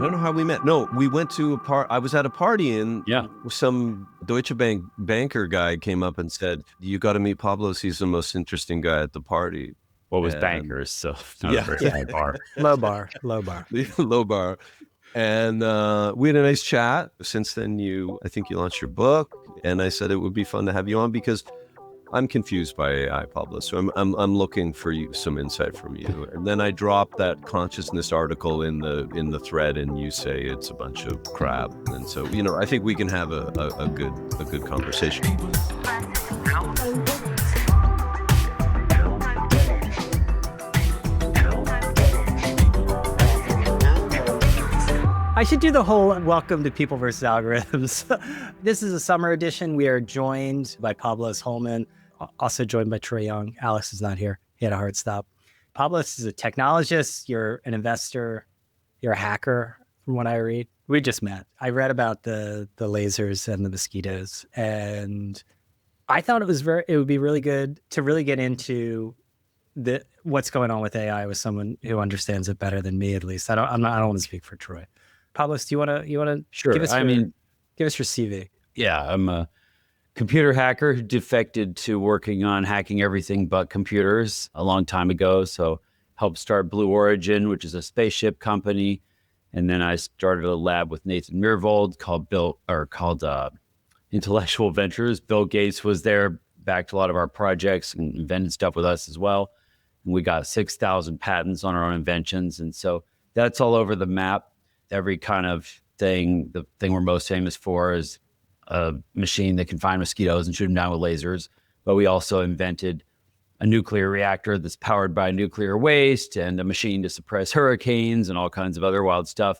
don't know how we met. No, we went to I was at a party and some Deutsche Bank banker guy came up and said, "You got to meet Pablos. He's the most interesting guy at the party." What was bankers? So not a very high bar. Low bar. Low bar. And we had a nice chat. Since then, I think you launched your book, and I said it would be fun to have you on because I'm confused by AI, Pablo. So I'm looking for some insight from you. And then I dropped that consciousness article in the thread, and you say it's a bunch of crap. And so I think we can have a good conversation. I should do the whole welcome to People versus Algorithms. This is a summer edition. We are joined by Pablos Holman, also joined by Troy Young. Alex is not here. He had a hard stop. Pablos is a technologist. You're an investor. You're a hacker, from what I read. We just met. I read about the lasers and the mosquitoes, and I thought it would be really good to really get into what's going on with AI with someone who understands it better than me, at least. I don't want to speak for Troy. Pablos, do you want to Sure. give us your CV? Yeah, I'm a computer hacker who defected to working on hacking everything but computers a long time ago. So helped start Blue Origin, which is a spaceship company. And then I started a lab with Nathan Myhrvold called Intellectual Ventures. Bill Gates was there, backed a lot of our projects and invented stuff with us as well. And we got 6,000 patents on our own inventions. And so that's all over the map. Every kind of thing, the thing we're most famous for is a machine that can find mosquitoes and shoot them down with lasers. But we also invented a nuclear reactor that's powered by nuclear waste and a machine to suppress hurricanes and all kinds of other wild stuff.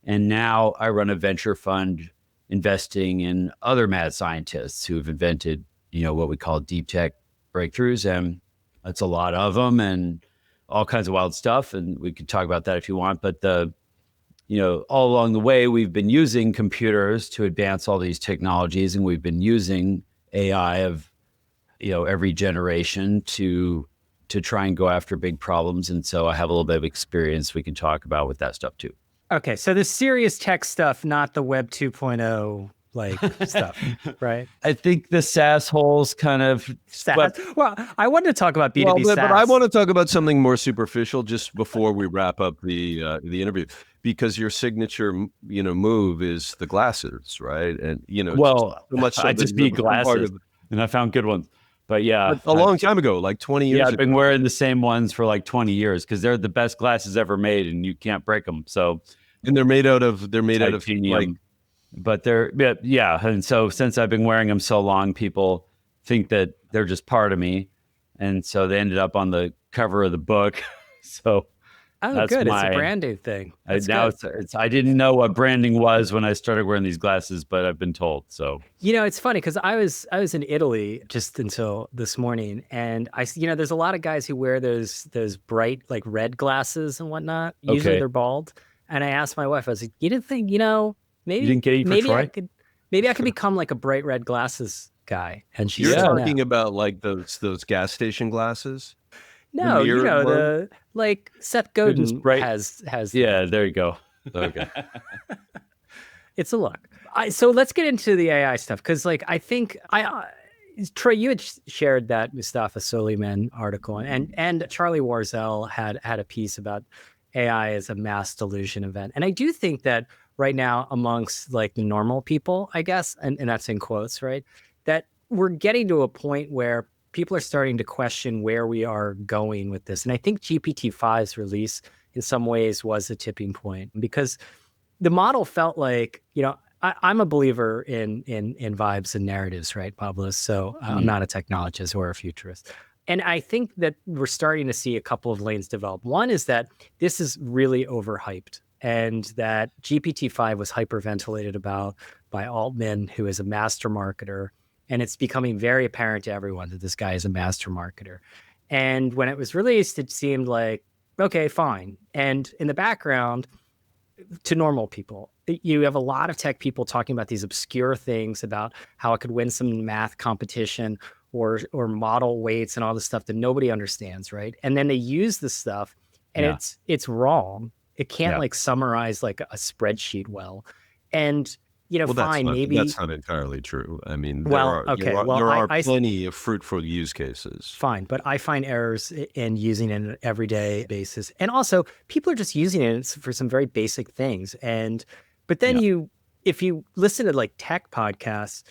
And now I run a venture fund investing in other mad scientists who've invented, what we call deep tech breakthroughs. And that's a lot of them and all kinds of wild stuff. And we could talk about that if you want. But all along the way, we've been using computers to advance all these technologies, and we've been using AI of, every generation to try and go after big problems. And so I have a little bit of experience we can talk about with that stuff too. Okay, so the serious tech stuff, not the Web 2.0 stuff, right? I think the SaaS holes kind of... Well, I wanted to talk about B2B SaaS. But I want to talk about something more superficial just before we wrap up the interview, because your signature, move is the glasses, right? And, well, so much I just need glasses, and I found good ones. But yeah, a long time ago, like 20 years ago. I've been wearing the same ones for like 20 years because they're the best glasses ever made, and you can't break them. So, and they're made out of titanium. But and so since I've been wearing them so long, people think that they're just part of me, and so they ended up on the cover of the book. So that's good. It's a branding thing. I didn't know what branding was when I started wearing these glasses, but I've been told. So it's funny because I was in Italy just until this morning, and there's a lot of guys who wear those bright like red glasses and whatnot. Usually they're bald, and I asked my wife, I was like, "You didn't think maybe you didn't get for Troy? I could become like a bright red glasses guy?" And she's talking about like those gas station glasses. No, the like Seth Godin has. Yeah, there you go. Okay, it's a look. So let's get into the AI stuff because, I think Troy, you had shared that Mustafa Suleiman article, and Charlie Warzel had a piece about AI as a Mass-Delusion Event, and I do think that right now amongst like the normal people, I guess, and that's in quotes, right, that we're getting to a point where people are starting to question where we are going with this. And I think GPT-5's release in some ways was a tipping point because the model felt like, I'm a believer in vibes and narratives, right, Pablos? So I'm not a technologist or a futurist. And I think that we're starting to see a couple of lanes develop. One is that this is really overhyped and that GPT-5 was hyperventilated about by Altman, who is a master marketer. And it's becoming very apparent to everyone that this guy is a master marketer. And when it was released, it seemed like, okay, fine. And in the background, to normal people, you have a lot of tech people talking about these obscure things about how it could win some math competition or model weights and all this stuff that nobody understands, right? And then they use this stuff and it's wrong. It can't like summarize like a spreadsheet well. And, fine, maybe that's not entirely true. I mean, well, okay. Well, there are plenty of fruitful use cases. Fine, but I find errors in using it on an everyday basis. And also, people are just using it for some very basic things. But then if you listen to like tech podcasts,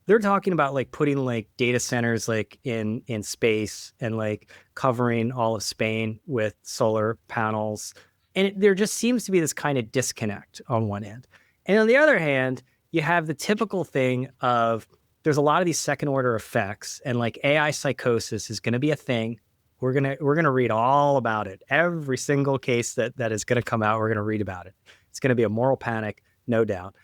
they're talking about like putting like data centers like in space and like covering all of Spain with solar panels. And there just seems to be this kind of disconnect on one end. And on the other hand, you have the typical thing of there's a lot of these second order effects, and like AI psychosis is going to be a thing. We're gonna read all about it. Every single case that is going to come out, we're going to read about it. It's going to be a moral panic, no doubt.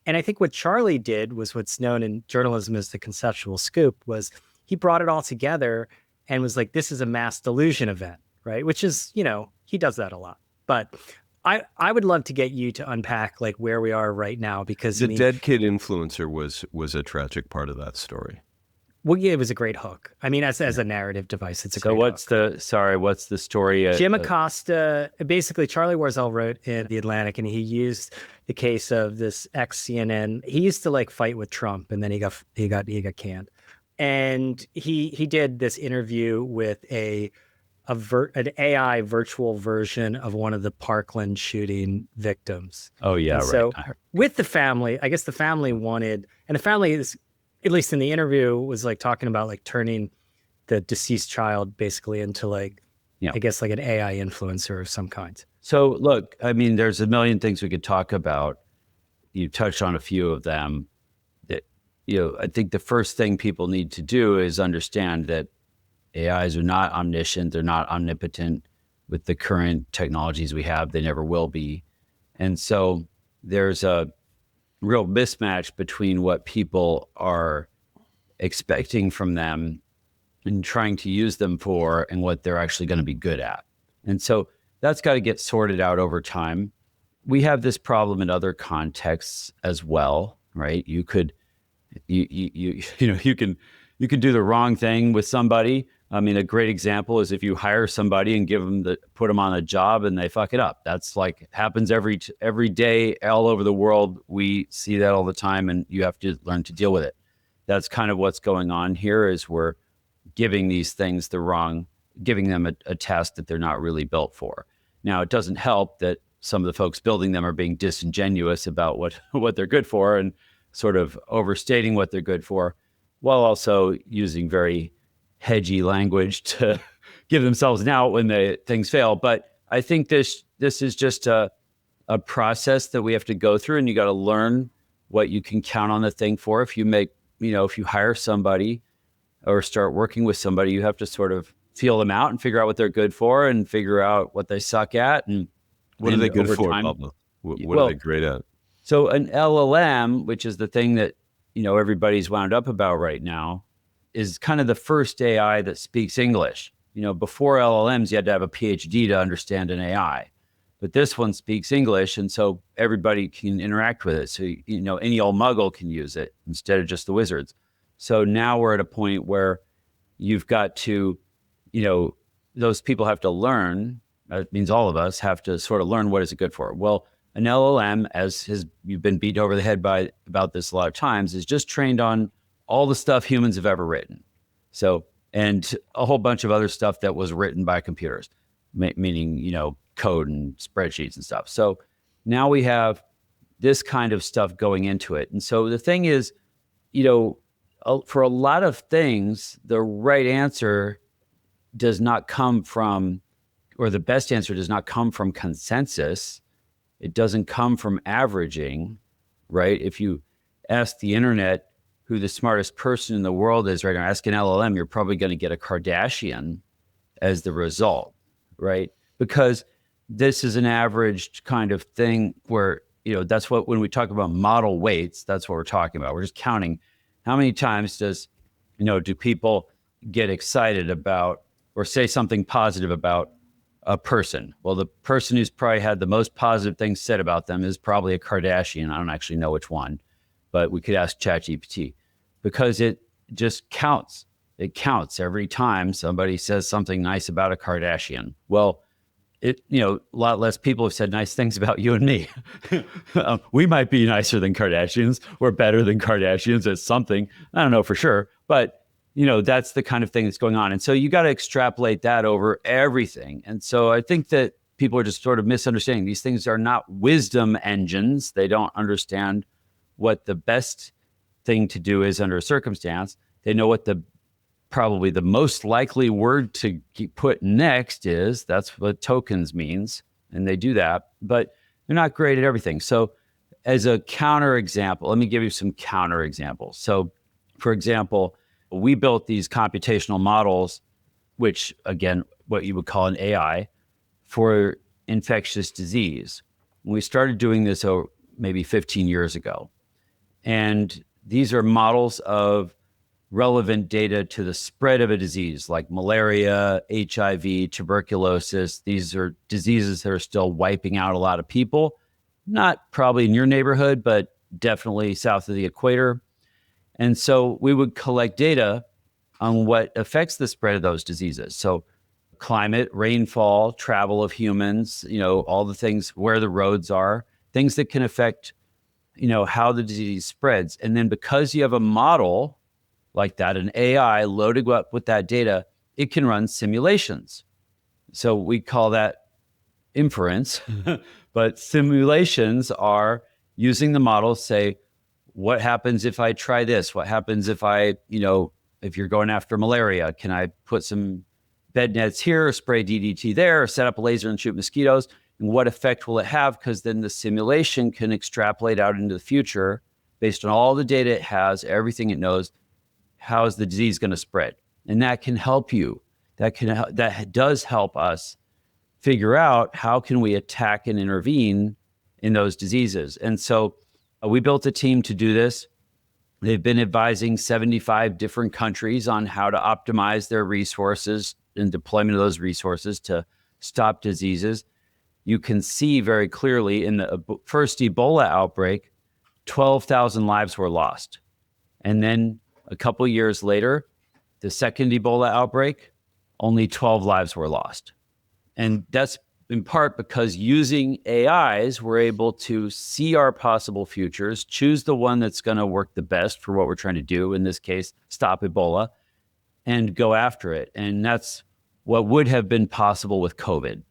And I think what Charlie did was what's known in journalism as the conceptual scoop. Was he brought it all together and was like, this is a Mass-Delusion event, right? Which is, he does that a lot. But I would love to get you to unpack like where we are right now, because the dead kid influencer was a tragic part of that story. Well, yeah, it was a great hook. I mean, as a narrative device, it's a great what's hook. What's the story? Jim Acosta, basically Charlie Warzel wrote in The Atlantic, and he used the case of this ex-CNN. He used to like fight with Trump, and then he got canned. And he did this interview with an AI virtual version of one of the Parkland shooting victims. Oh, yeah, and right. So with the family, I guess the family wanted, and the family is, at least in the interview, was like talking about like turning the deceased child basically into like, I guess like an AI influencer of some kind. So look, I mean, there's a million things we could talk about. You touched on a few of them. That, I think the first thing people need to do is understand that AIs are not omniscient. They're not omnipotent. With the current technologies we have, they never will be. And so there's a real mismatch between what people are expecting from them and trying to use them for and what they're actually going to be good at. And so that's got to get sorted out over time. We have this problem in other contexts as well, right? You can do the wrong thing with somebody. I mean, a great example is if you hire somebody and put them on a job and they fuck it up. That's like happens every day all over the world. We see that all the time, and you have to learn to deal with it. That's kind of what's going on here. Is we're giving these things giving them a task that they're not really built for. Now, it doesn't help that some of the folks building them are being disingenuous about what they're good for and sort of overstating what they're good for, while also using very hedgy language to give themselves an out when things fail. But I think this is just a process that we have to go through, and you got to learn what you can count on the thing for. If you hire somebody or start working with somebody, you have to sort of feel them out and figure out what they're good for and figure out what they suck at. And what are they good for, Pablo? What are they great at? So an LLM, which is the thing that, everybody's wound up about right now, is kind of the first AI that speaks English. Before LLMs, you had to have a PhD to understand an AI. But this one speaks English, and so everybody can interact with it. So, any old muggle can use it instead of just the wizards. So now we're at a point where you've got to, those people have to learn. That means all of us have to sort of learn what is it good for. Well, an LLM, you've been beat over the head about this a lot of times, is just trained on all the stuff humans have ever written. So, and a whole bunch of other stuff that was written by computers, meaning, code and spreadsheets and stuff. So now we have this kind of stuff going into it. And so the thing is, for a lot of things, the right answer does not come from, or the best answer does not come from consensus. It doesn't come from averaging, right? If you ask the internet who the smartest person in the world is right now, ask an LLM, you're probably going to get a Kardashian as the result, right? Because this is an averaged kind of thing where, that's what, when we talk about model weights, that's what we're talking about. We're just counting how many times do people get excited about or say something positive about a person. Well, the person who's probably had the most positive things said about them is probably a Kardashian. I don't actually know which one, but we could ask ChatGPT, because it just counts. It counts every time somebody says something nice about a Kardashian. Well, a lot less people have said nice things about you and me. We might be nicer than Kardashians. We're better than Kardashians at something. I don't know for sure, but that's the kind of thing that's going on. And so you got to extrapolate that over everything. And so I think that people are just sort of misunderstanding. These things are not wisdom engines. They don't understand what the best thing to do is under a circumstance. They know what probably the most likely word to put next is. That's what tokens means. And they do that, but they're not great at everything. So as a counter example, let me give you some counter examples. So for example, we built these computational models, which again, what you would call an AI, for infectious disease. We started doing this maybe 15 years ago. And these are models of relevant data to the spread of a disease like malaria, HIV, tuberculosis. These are diseases that are still wiping out a lot of people, not probably in your neighborhood, but definitely south of the equator. And so we would collect data on what affects the spread of those diseases. So climate, rainfall, travel of humans, all the things, where the roads are, things that can affect, how the disease spreads. And then because you have a model like that, an AI loaded up with that data, it can run simulations. So we call that inference, but simulations are using the model, say, what happens if I try this? What happens if if you're going after malaria, can I put some bed nets here, or spray DDT there, or set up a laser and shoot mosquitoes? And what effect will it have? Because then the simulation can extrapolate out into the future based on all the data it has, everything it knows, how is the disease going to spread? And that can help you. That does help us figure out how can we attack and intervene in those diseases. And so we built a team to do this. They've been advising 75 different countries on how to optimize their resources and deployment of those resources to stop diseases. You can see very clearly in the first Ebola outbreak, 12,000 lives were lost. And then a couple years later, the second Ebola outbreak, only 12 lives were lost. And that's in part because using AIs, we're able to see our possible futures, choose the one that's going to work the best for what we're trying to do, in this case, stop Ebola, and go after it. And that's what would have been possible with COVID.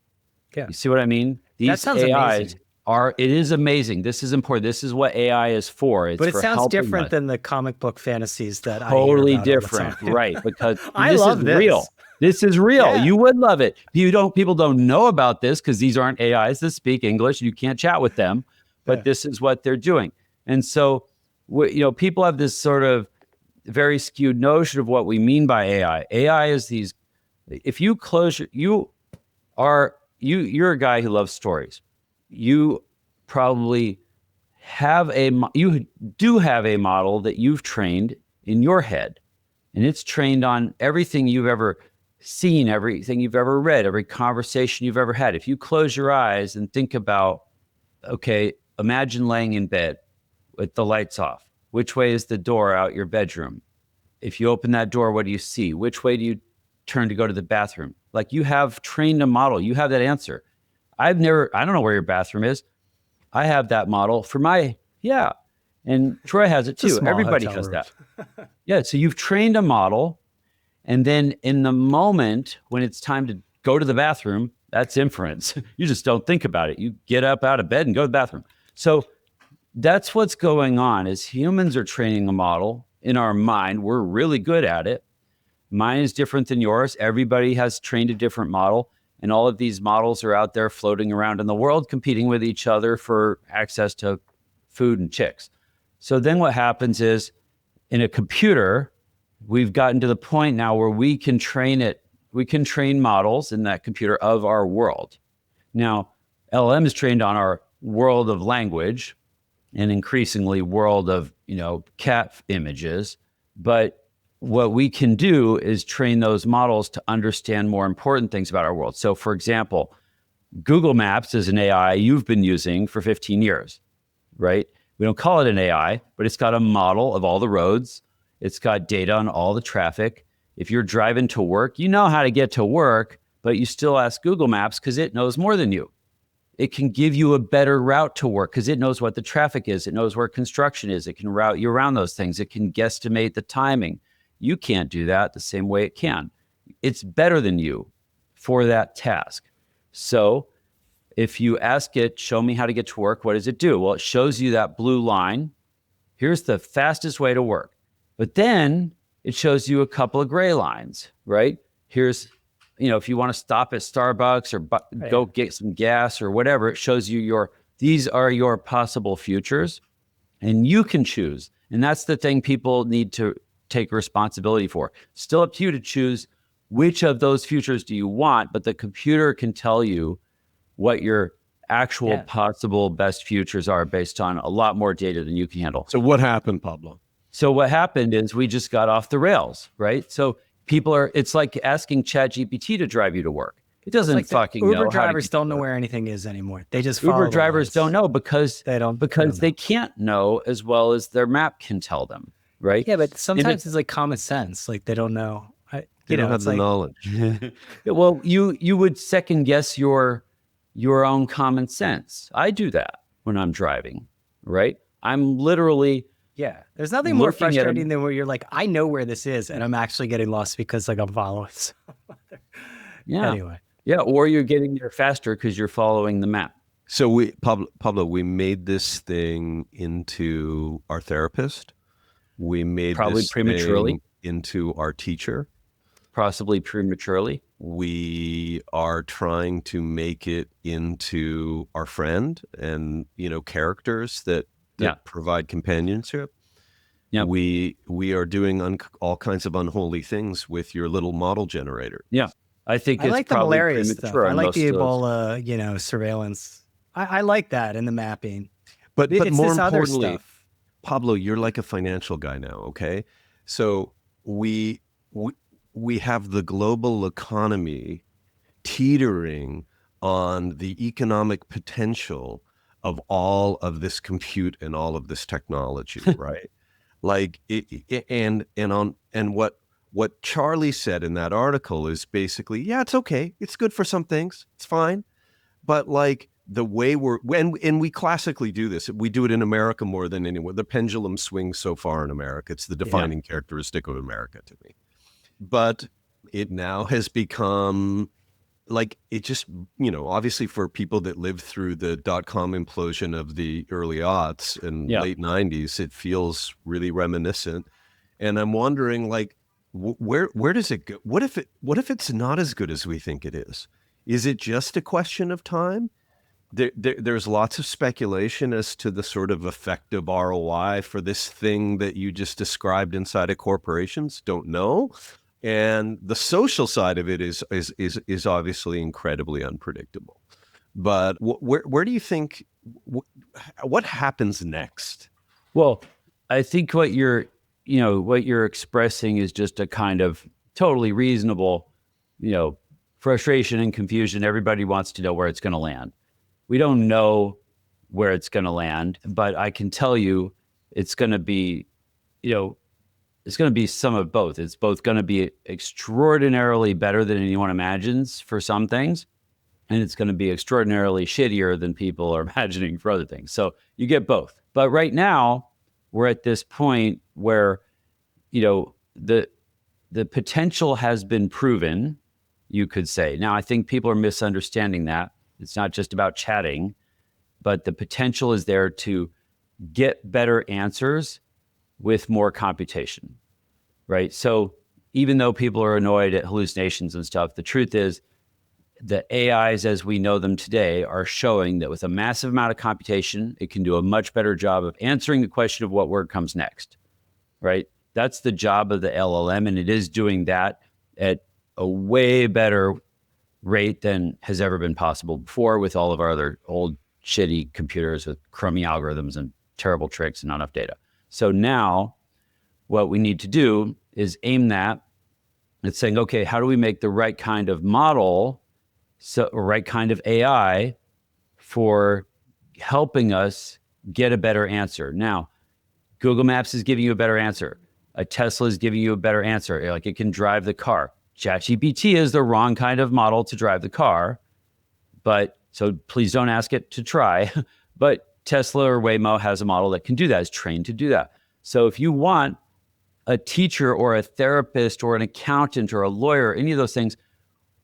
Yeah. You see what I mean? These that sounds AIs amazing. It is amazing. This is important. This is what AI is for. It's but it for sounds helping different us. than the comic book fantasies that Totally I hear about different, all the time. right? Because I this love is this. real. This is real. Yeah. You would love it. People don't know about this because these aren't AIs that speak English. You can't chat with them, but this is what they're doing. And so, people have this sort of very skewed notion of what we mean by AI. AI is these. If you close, you're a guy who loves stories. You probably you do have a model that you've trained in your head, and it's trained on everything you've ever seen, everything you've ever read, every conversation you've ever had. If you close your eyes and think about, okay, imagine laying in bed with the lights off. Which way is the door out your bedroom? If you open that door, what do you see? Which way do you turn to go to the bathroom? Like, you have trained a model. You have that answer. I don't know where your bathroom is. I have that model for and Troy has it too. Everybody has that. Yeah. So you've trained a model, and then in the moment when it's time to go to the bathroom, that's inference. You just don't think about it. You get up out of bed and go to the bathroom. So that's what's going on. Is humans are training a model in our mind. We're really good at it. Mine is different than yours. Everybody has trained a different model. And all of these models are out there floating around in the world, competing with each other for access to food and chicks. So then what happens is, in a computer, we've gotten to the point now where we can train it. We can train models in that computer of our world. Now, LLM is trained on our world of language and increasingly world of, cat images. But what we can do is train those models to understand more important things about our world. So, for example, Google Maps is an AI you've been using for 15 years, right? We don't call it an AI, but it's got a model of all the roads. It's got data on all the traffic. If you're driving to work, you know how to get to work, but you still ask Google Maps because it knows more than you. It can give you a better route to work because it knows what the traffic is. It knows where construction is. It can route you around those things. It can guesstimate the timing. You can't do that the same way it can. It's better than you for that task. So if you ask it, show me how to get to work, what does it do? Well, it shows you that blue line. Here's the fastest way to work. But then it shows you a couple of gray lines, right? Here's, if you want to stop at Starbucks or go get some gas or whatever, it shows you these are your possible futures and you can choose. And that's the thing people need to take responsibility for. Still up to you to choose which of those futures do you want, but the computer can tell you what your actual possible best futures are based on a lot more data than you can handle. So what happened, Pablo? So what happened is we just got off the rails, right? So it's like asking ChatGPT to drive you to work. It doesn't fucking know. Uber drivers don't know where anything is anymore. They just follow Uber drivers lines. Don't know because they can't know as well as their map can tell them, right? Yeah, but sometimes it's like common sense. Like they don't know. They don't have the knowledge. Well, you would second guess your own common sense. I do that when I'm driving, right? I'm literally there's nothing more frustrating than where you're like, I know where this is, and I'm actually getting lost because like I'm following. Anyway. Yeah, or you're getting there faster because you're following the map. So Pablo, we made this thing into our therapist. We made probably this prematurely thing into our teacher. Possibly prematurely. We are trying to make it into our friend and, characters that provide companionship. Yeah. We are doing all kinds of unholy things with your little model generator. Yeah. I think I it's like the probably malaria stuff. premature. I like the Ebola, surveillance. I like that in the mapping. But it's more this other importantly, stuff. Pablo, you're like a financial guy now, okay? So we have the global economy teetering on the economic potential of all of this compute and all of this technology, right? Like what Charlie said in that article is basically, it's okay. It's good for some things. It's fine. But like the way and we classically do this, we do it in America more than anywhere. The pendulum swings so far in America. It's the defining characteristic of America to me. But it now has become like, it just, obviously for people that lived through the dot-com implosion of the early aughts and late 90s, it feels really reminiscent. And I'm wondering, like, where does it go? What if it's not as good as we think it is? Is it just a question of time? There's lots of speculation as to the sort of effective ROI for this thing that you just described inside of corporations. Don't know. And the social side of it is obviously incredibly unpredictable. But where do you think, what happens next? Well, I think what you're expressing is just a kind of totally reasonable, frustration and confusion. Everybody wants to know where it's going to land. We don't know where it's going to land, but I can tell you it's going to be, it's going to be some of both. It's both going to be extraordinarily better than anyone imagines for some things, and it's going to be extraordinarily shittier than people are imagining for other things. So you get both. But right now, we're at this point where, the potential has been proven, you could say. Now, I think people are misunderstanding that. It's not just about chatting, but the potential is there to get better answers with more computation, right? So even though people are annoyed at hallucinations and stuff, the truth is the AIs as we know them today are showing that with a massive amount of computation, it can do a much better job of answering the question of what word comes next, right? That's the job of the LLM, and it is doing that at a way better rate than has ever been possible before with all of our other old shitty computers with crummy algorithms and terrible tricks and not enough data. So now what we need to do is aim that at saying, okay, how do we make the right kind of model, or right kind of AI for helping us get a better answer? Now, Google Maps is giving you a better answer. A Tesla is giving you a better answer. Like, it can drive the car. ChatGPT is the wrong kind of model to drive the car, but so please don't ask it to try. But Tesla or Waymo has a model that can do that, is trained to do that. So if you want a teacher or a therapist or an accountant or a lawyer, any of those things,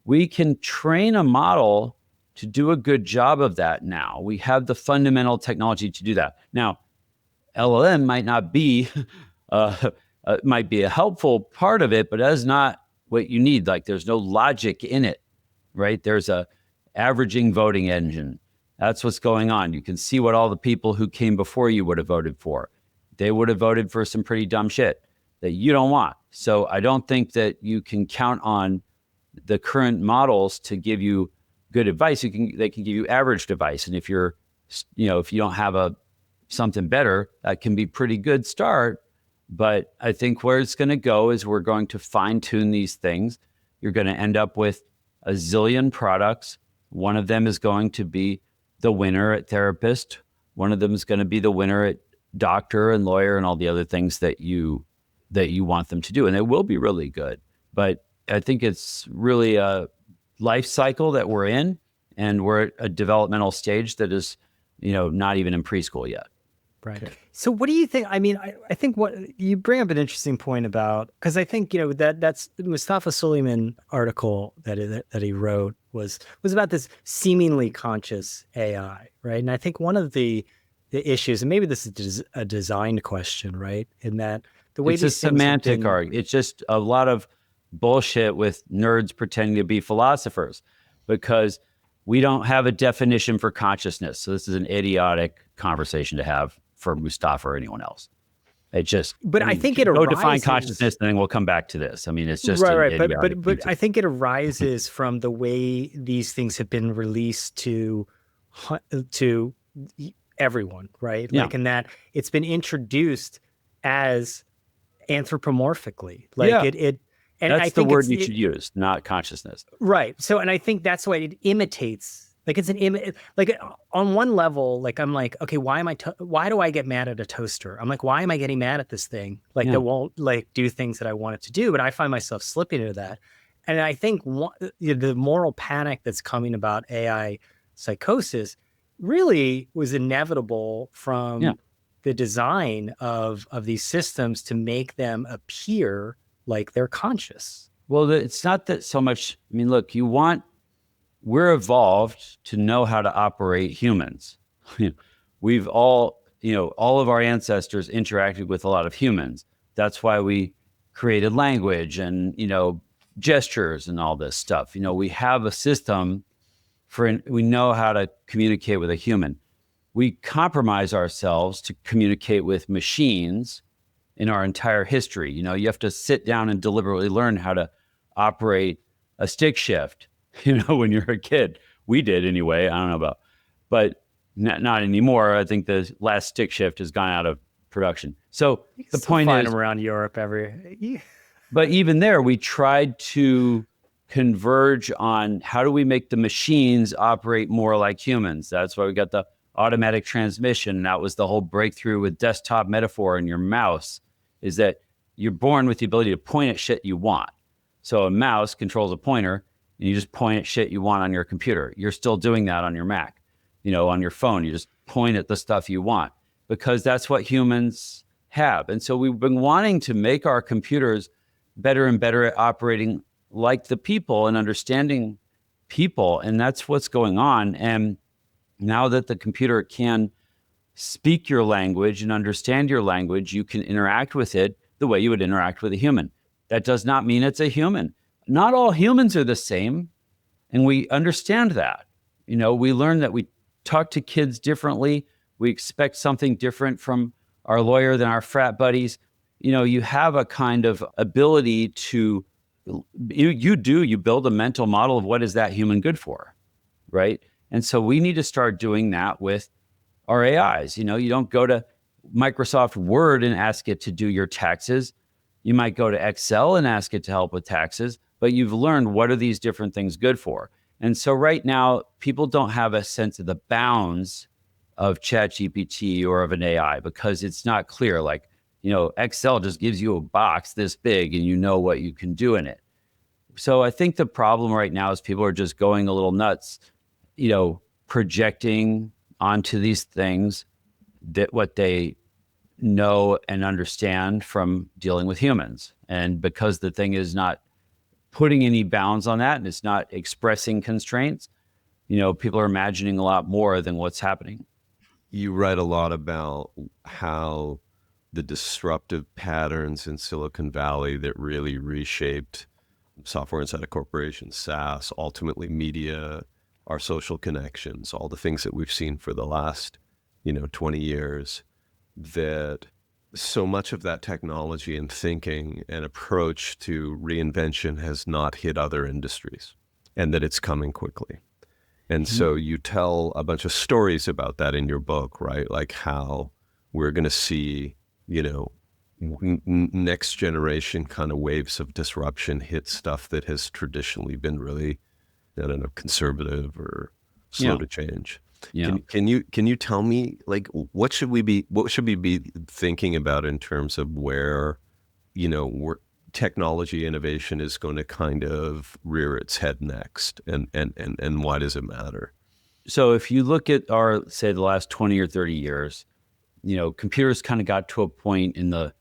we can train a model to do a good job of that now. We have the fundamental technology to do that. Now, LLM might not be, might be a helpful part of it, but that's not what you need. Like there's no logic in it, right? There's a averaging voting engine. That's what's going on. You can see what all the people who came before you would have voted for. They would have voted for some pretty dumb shit that you don't want. So I don't think that you can count on the current models to give you good advice. They can give you average advice. And if you're, if you don't have something better, that can be pretty good start. But I think where it's going to go is we're going to fine tune these things. You're going to end up with a zillion products. One of them is going to be the winner at therapist. One of them is going to be the winner at doctor and lawyer and all the other things that you want them to do. And it will be really good. But I think it's really a life cycle that we're in, and we're at a developmental stage that is, not even in preschool yet. Right. Okay. So what do you think? I mean, I think what you bring up an interesting point about, because I think, that's Mustafa Suleyman article that he wrote was about this seemingly conscious AI, right? And I think one of the issues, and maybe this is a design question, right? In that the way it's a semantic argument. It's just a lot of bullshit with nerds pretending to be philosophers, because we don't have a definition for consciousness. So this is an idiotic conversation to have for Mustafa or anyone else. It just, but I think it arises, define consciousness, and then we'll come back to this. I mean, it's just right. But I think it arises from the way these things have been released to everyone, right? Yeah. Like in that it's been introduced as anthropomorphically, like it. And that's I think the word you should use, not consciousness. Right. So, and I think that's why it imitates. Like it's like on one level, like I'm like, okay, why do I get mad at a toaster? I'm like, why am I getting mad at this thing? Like that won't like do things that I want it to do. But I find myself slipping into that. And I think the moral panic that's coming about AI psychosis really was inevitable from the design of these systems to make them appear like they're conscious. Well, it's not that so much. I mean, look, we're evolved to know how to operate humans. We've all of our ancestors interacted with a lot of humans. That's why we created language and, gestures and all this stuff. We have a system we know how to communicate with a human. We compromise ourselves to communicate with machines in our entire history. You have to sit down and deliberately learn how to operate a stick shift. When you're a kid, we did anyway. I don't know about, but not anymore. I think the last stick shift has gone out of production. So the point is, them around Europe but even there, we tried to converge on how do we make the machines operate more like humans. That's why we got the automatic transmission. That was the whole breakthrough with desktop metaphor and your mouse, is that you're born with the ability to point at shit you want. So a mouse controls a pointer, and you just point at shit you want on your computer. You're still doing that on your Mac, on your phone. You just point at the stuff you want, because that's what humans have. And so we've been wanting to make our computers better and better at operating like the people and understanding people. And that's what's going on. And now that the computer can speak your language and understand your language, you can interact with it the way you would interact with a human. That does not mean it's a human. Not all humans are the same, and we understand that. We learn that we talk to kids differently. We expect something different from our lawyer than our frat buddies. You have a kind of ability to, you build a mental model of what is that human good for, right? And so we need to start doing that with our AIs. You don't go to Microsoft Word and ask it to do your taxes. You might go to Excel and ask it to help with taxes, but you've learned what are these different things good for. And so right now, people don't have a sense of the bounds of ChatGPT or of an AI, because it's not clear. Like, Excel just gives you a box this big and you know what you can do in it. So I think the problem right now is people are just going a little nuts, projecting onto these things that what they know and understand from dealing with humans. And because the thing is not putting any bounds on that and it's not expressing constraints, people are imagining a lot more than what's happening. You write a lot about how the disruptive patterns in Silicon Valley that really reshaped software inside of corporations, SaaS, ultimately media, our social connections, all the things that we've seen for the last, 20 years, that so much of that technology and thinking and approach to reinvention has not hit other industries, and that it's coming quickly. And so you tell a bunch of stories about that in your book, right? Like how we're going to see, next generation kind of waves of disruption hit stuff that has traditionally been really, I don't know, conservative or slow to change. Yeah. Can you tell me, like, what should we be thinking about in terms of where, where technology innovation is going to kind of rear its head next, and why does it matter? So if you look at say the last 20 or 30 years, computers kind of got to a point in the,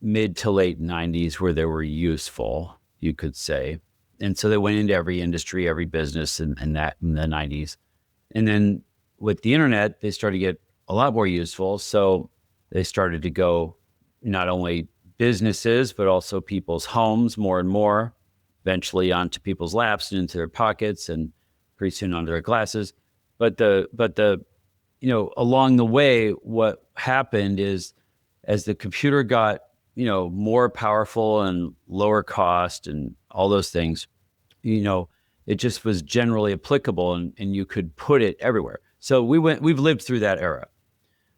mid to late 90s where they were useful, you could say. And so they went into every industry, every business in the 90s. And then with the internet, they started to get a lot more useful. So they started to go not only businesses, but also people's homes more and more, eventually onto people's laps and into their pockets and pretty soon onto their glasses. But along the way, what happened is as the computer got, more powerful and lower cost and all those things, it just was generally applicable and you could put it everywhere. So we've lived through that era.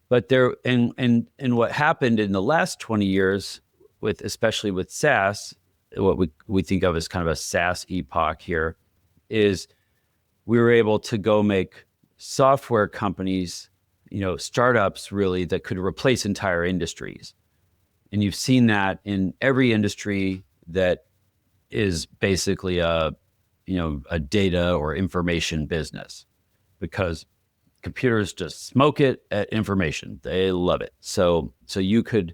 But and what happened in the last 20 years especially with SaaS, what we think of as kind of a SaaS epoch here, is we were able to go make software companies, startups really, that could replace entire industries. And you've seen that in every industry that is basically a data or information business, because computers just smoke it at information. They love it. So you could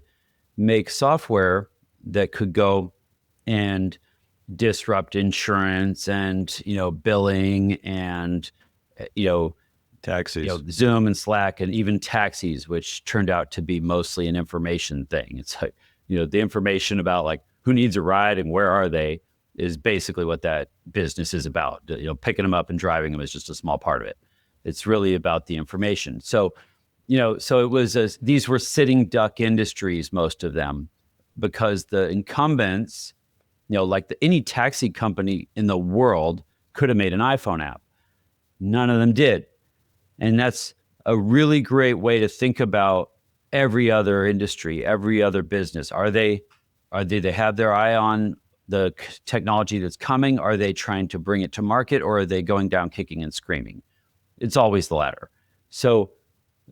make software that could go and disrupt insurance and, billing and, Taxis, Zoom and Slack and even taxis, which turned out to be mostly an information thing. It's like, the information about like who needs a ride and where are they is basically what that business is about. Picking them up and driving them is just a small part of it. It's really about the information. So it was these were sitting duck industries, most of them, because the incumbents, like any taxi company in the world could have made an iPhone app. None of them did. And that's a really great way to think about every other industry, every other business. They have their eye on the technology that's coming? Are they trying to bring it to market, or are they going down kicking and screaming? It's always the latter. So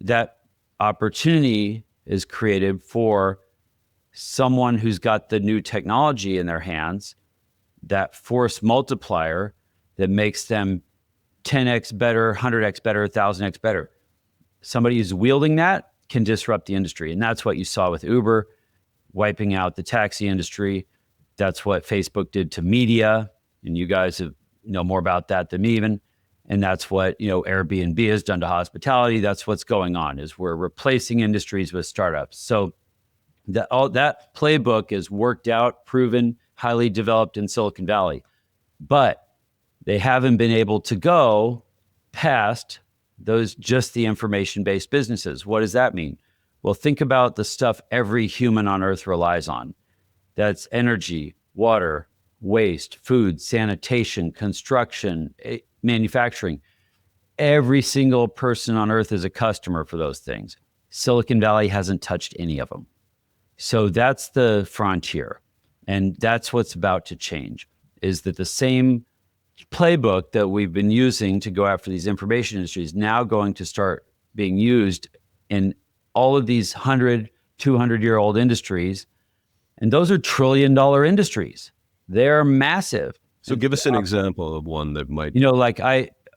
that opportunity is created for someone who's got the new technology in their hands, that force multiplier that makes them 10x better, 100x better, 1000x better. Somebody who's wielding that can disrupt the industry. And that's what you saw with Uber wiping out the taxi industry. That's what Facebook did to media. And you guys know more about that than me even. And that's what, Airbnb has done to hospitality. That's what's going on, is we're replacing industries with startups. So that playbook is worked out, proven, highly developed in Silicon Valley. But they haven't been able to go past just the information-based businesses. What does that mean? Well, think about the stuff every human on earth relies on. That's energy, water, waste, food, sanitation, construction, manufacturing. Every single person on earth is a customer for those things. Silicon Valley hasn't touched any of them. So that's the frontier. And that's what's about to change, is that the same playbook that we've been using to go after these information industries now going to start being used in all of these 100, 200-year-old industries. And those are trillion-dollar industries. They're massive. So give us an example of one that might. Like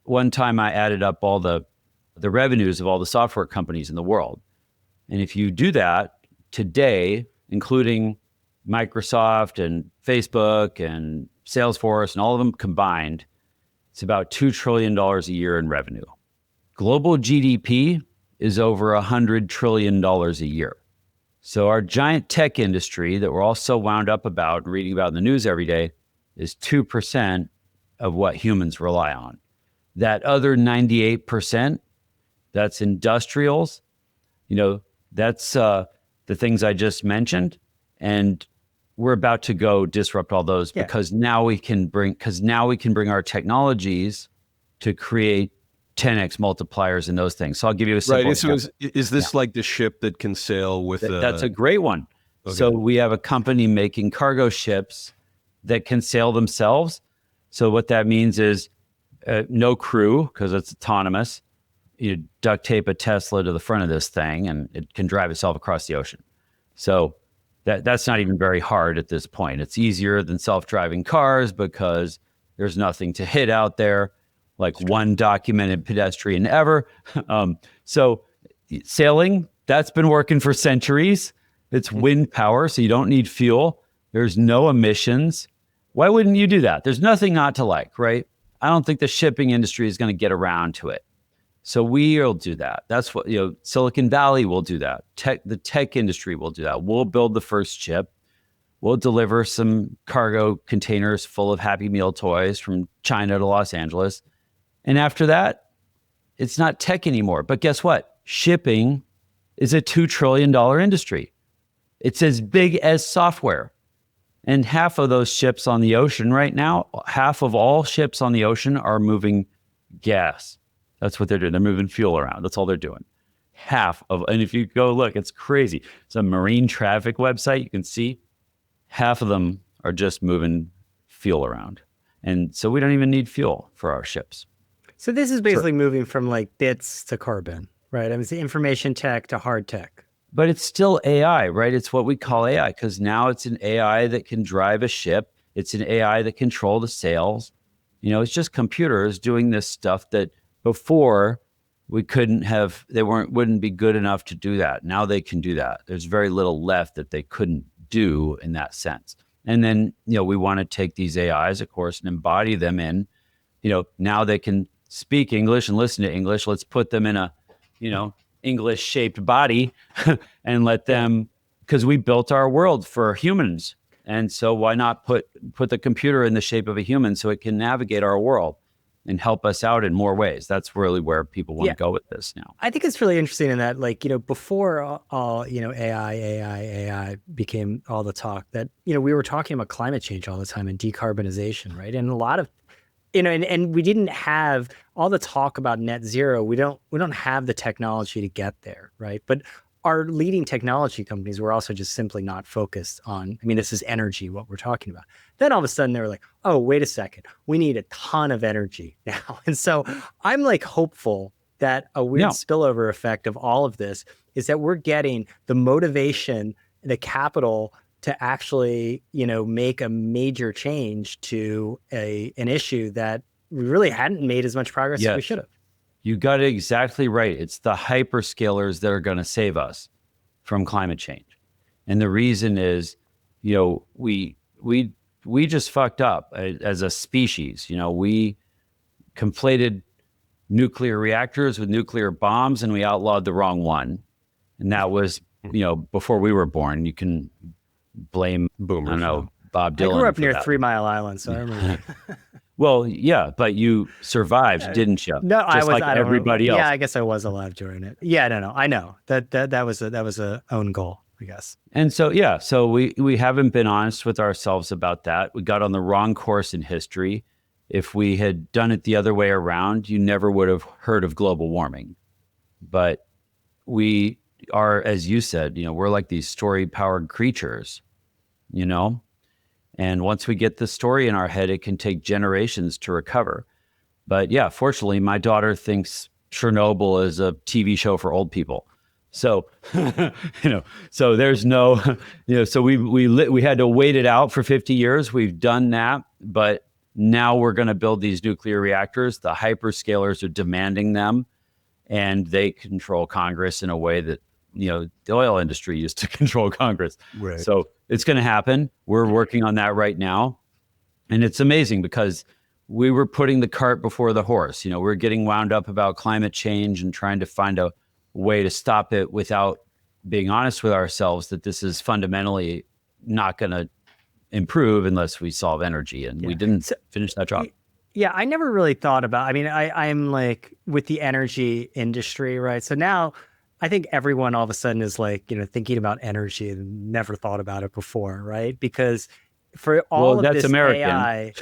one time I added up all the revenues of all the software companies in the world. And if you do that today, including Microsoft and Facebook and Salesforce and all of them combined, it's about $2 trillion a year in revenue. Global GDP is over $100 trillion a year. So our giant tech industry that we're all so wound up about and reading about in the news every day is 2% of what humans rely on. That other 98%, that's industrials, that's the things I just mentioned. And we're about to go disrupt all those because now we can bring our technologies to create 10x multipliers in those things. So I'll give you a simple example. Is this like the ship that can sail with That's a great one. Okay. So we have a company making cargo ships that can sail themselves. So what that means is no crew, because it's autonomous. You duct tape a Tesla to the front of this thing and it can drive itself across the ocean. So that's not even very hard at this point. It's easier than self-driving cars because there's nothing to hit out there, like one documented pedestrian ever. So sailing, that's been working for centuries. It's wind power, so you don't need fuel. There's no emissions. Why wouldn't you do that? There's nothing not to like, right? I don't think the shipping industry is going to get around to it. So we'll do that. That's what, Silicon Valley will do that. The tech industry will do that. We'll build the first chip. We'll deliver some cargo containers full of Happy Meal toys from China to Los Angeles. And after that, it's not tech anymore. But guess what? Shipping is a $2 trillion industry. It's as big as software. And half of those ships on the ocean right now, half of all ships on the ocean are moving gas. That's what they're doing. They're moving fuel around. That's all they're doing. And if you go look, it's crazy. It's a marine traffic website. You can see half of them are just moving fuel around. And so we don't even need fuel for our ships. So this is basically moving from like bits to carbon, right? I mean, it's the information tech to hard tech. But it's still AI, right? It's what we call AI because now it's an AI that can drive a ship. It's an AI that control the sails. It's just computers doing this stuff that before we wouldn't be good enough to do that. Now they can do that. There's very little left that they couldn't do in that sense. And then, we want to take these AIs, of course, and embody them in, now they can speak English and listen to English. Let's put them in a, English shaped body and let them, because we built our world for humans. And so why not put the computer in the shape of a human so it can navigate our world and help us out in more ways? That's really where people want to go with this now. I think it's really interesting in that, before all, AI became all the talk that, we were talking about climate change all the time and decarbonization, right? And a lot of, and we didn't have all the talk about net zero. We don't have the technology to get there, right? But our leading technology companies were also just simply not focused on, this is energy, what we're talking about. Then all of a sudden they were like, oh, wait a second, we need a ton of energy now. And so I'm hopeful that a weird spillover effect of all of this is that we're getting the motivation, the capital to actually, make a major change to an issue that we really hadn't made as much progress as we should have. You got it exactly right. It's the hyperscalers that are going to save us from climate change. And the reason is, we just fucked up as a species. We conflated nuclear reactors with nuclear bombs and we outlawed the wrong one. And that was, before we were born. You can blame, Boomers. I don't know, Bob Dylan. I grew up near 3 Mile Island, so I remember. Well, yeah, but you survived, didn't you? No, I was like everybody else. Yeah, I guess I was alive during it. Yeah, no, I know that was a own goal, I guess. And so, so we haven't been honest with ourselves about that. We got on the wrong course in history. If we had done it the other way around, you never would have heard of global warming. But we are, as you said, we're like these story-powered creatures, And once we get the story in our head, it can take generations to recover. But yeah, fortunately, my daughter thinks Chernobyl is a TV show for old people. So, so there's no, so we had to wait it out for 50 years. We've done that, but now we're going to build these nuclear reactors. The hyperscalers are demanding them, and they control Congress in a way that, the oil industry used to control Congress. Right. So it's going to happen. We're working on that right now. And it's amazing because we were putting the cart before the horse. We're getting wound up about climate change and trying to find a way to stop it without being honest with ourselves that this is fundamentally not going to improve unless we solve energy. And we didn't finish that job. Yeah, I never really thought about, I'm like with the energy industry, right? So now I think everyone all of a sudden is like, thinking about energy and never thought about it before, right? Because for all of this American. AI,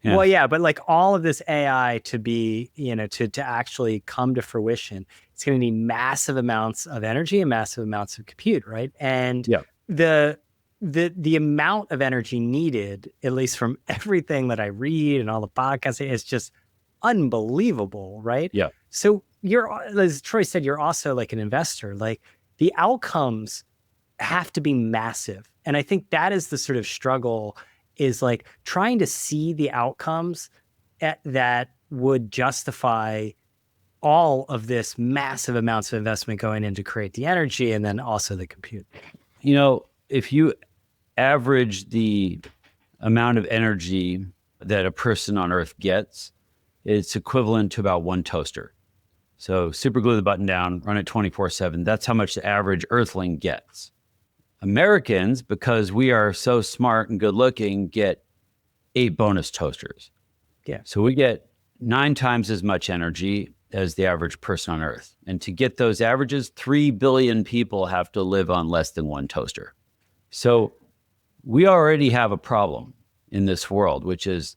Yeah. well, yeah, but like all of this AI to be, to actually come to fruition, it's going to need massive amounts of energy and massive amounts of compute, right? And the amount of energy needed, at least from everything that I read and all the podcasts, is just unbelievable, right? Yeah. So as Troy said, you're also like an investor. Like the outcomes have to be massive. And I think that is the sort of struggle, is like trying to see the outcomes that would justify all of this massive amounts of investment going in to create the energy and then also the compute. If you average the amount of energy that a person on Earth gets, it's equivalent to about one toaster. So super glue the button down, run it 24/7. That's how much the average Earthling gets. Americans, because we are so smart and good looking, get 8 bonus toasters. Yeah. So we get 9 times as much energy as the average person on Earth. And to get those averages, 3 billion people have to live on less than one toaster. So we already have a problem in this world, which is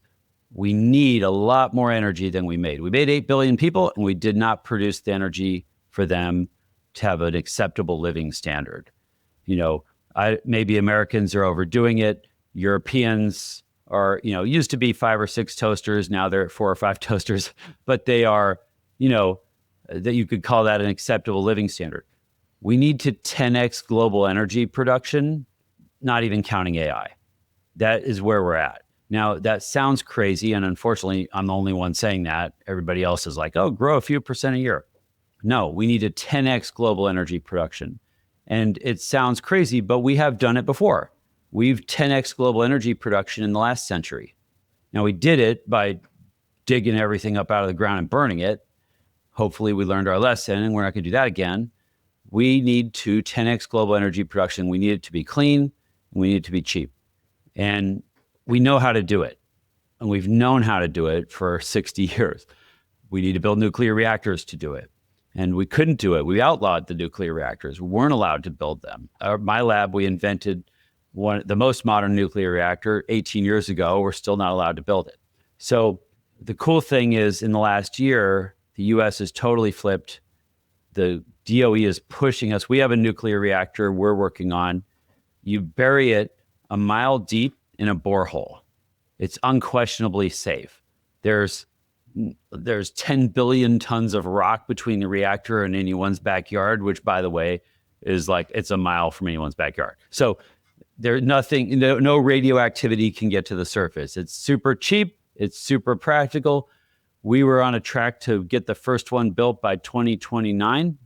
we need a lot more energy than we made. We made 8 billion people, and we did not produce the energy for them to have an acceptable living standard. Maybe Americans are overdoing it. Europeans are, used to be 5 or 6 toasters. Now they're at 4 or 5 toasters, but they are, that you could call that an acceptable living standard. We need to 10x global energy production, not even counting AI. That is where we're at. Now, that sounds crazy, and unfortunately, I'm the only one saying that. Everybody else is like, oh, grow a few percent a year. No, we need to 10x global energy production. And it sounds crazy, but we have done it before. We've 10x global energy production in the last century. Now, we did it by digging everything up out of the ground and burning it. Hopefully, we learned our lesson, and we're not going to do that again. We need to 10x global energy production. We need it to be clean, and we need it to be cheap. And we know how to do it. And we've known how to do it for 60 years. We need to build nuclear reactors to do it. And we couldn't do it. We outlawed the nuclear reactors. We weren't allowed to build them. My lab, we invented the most modern nuclear reactor 18 years ago. We're still not allowed to build it. So the cool thing is, in the last year, the US has totally flipped. The DOE is pushing us. We have a nuclear reactor we're working on. You bury it a mile deep in a borehole. It's unquestionably safe. There's 10 billion tons of rock between the reactor and anyone's backyard, which, by the way, is like, it's a mile from anyone's backyard. So there's nothing, no radioactivity can get to the surface. It's super cheap. It's super practical. We were on a track to get the first one built by 2029.